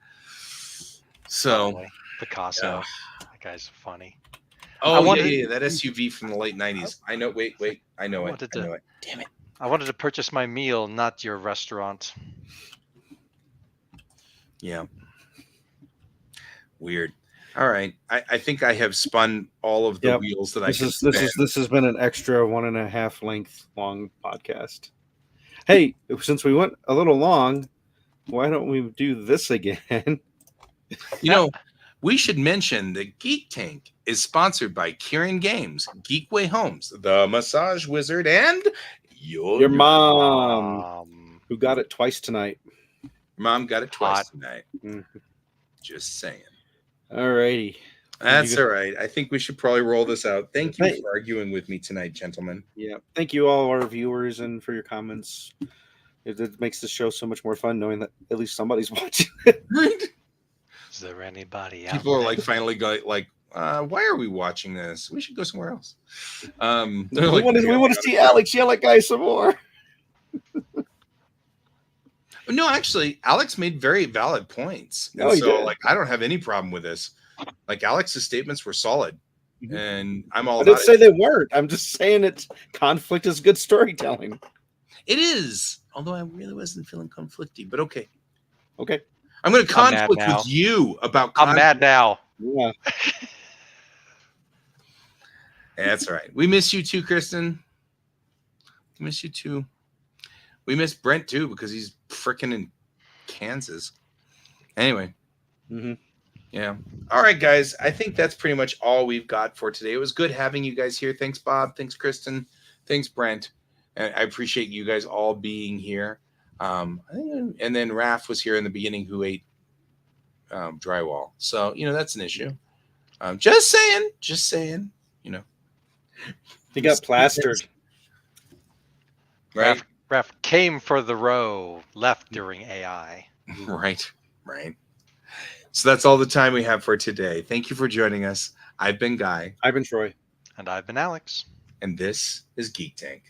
So probably. Picasso. That guy's funny. Oh, yeah, that SUV from the late 90s. I know. Wait. I know it. Damn it. I wanted to purchase my meal, not your restaurant. Yeah. Weird. All right. I think I have spun all of the wheels that This has been an extra 1.5 length long podcast. Hey, since we went a little long, why don't we do this again? We should mention that Geek Tank is sponsored by Kieran Games, Geekway Homes, The Massage Wizard, and Your mom, who got it twice tonight. Mom got it twice Hot. tonight. Just saying. All righty. That's all right. I think we should probably roll this out. Thank you for arguing with me tonight, gentlemen. Yeah. Thank you, all our viewers, and for your comments. It makes the show so much more fun knowing that at least somebody's watching it. Is there anybody out People are there? like finally like, why are we watching this? We should go somewhere else. We Like, want to see Alex yell at guys some more. No, actually, Alex made very valid points. And Oh, he so did. like I don't have any problem with this. Like Alex's statements were solid. And I'm all I about didn't say they weren't. I'm just saying it's conflict is good storytelling. It is. Although I really wasn't feeling conflicty, but okay. Okay. I'm going to I'm mad conflict now. with you about I'm mad now. Yeah. Yeah, that's all right. We miss you too, Kristen. We miss you too. We miss Brent too because he's freaking in Kansas. Anyway. Yeah. All right, guys. I think that's pretty much all we've got for today. It was good having you guys here. Thanks, Bob. Thanks, Kristen. Thanks, Brent. And I appreciate you guys all being here. And then Raph was here in the beginning who ate drywall. So, that's an issue. Just saying, He got plastered. Right? Ref came for the row, left during AI. Right. So that's all the time we have for today. Thank you for joining us. I've been Guy. I've been Troy. And I've been Alex. And this is Geek Tank.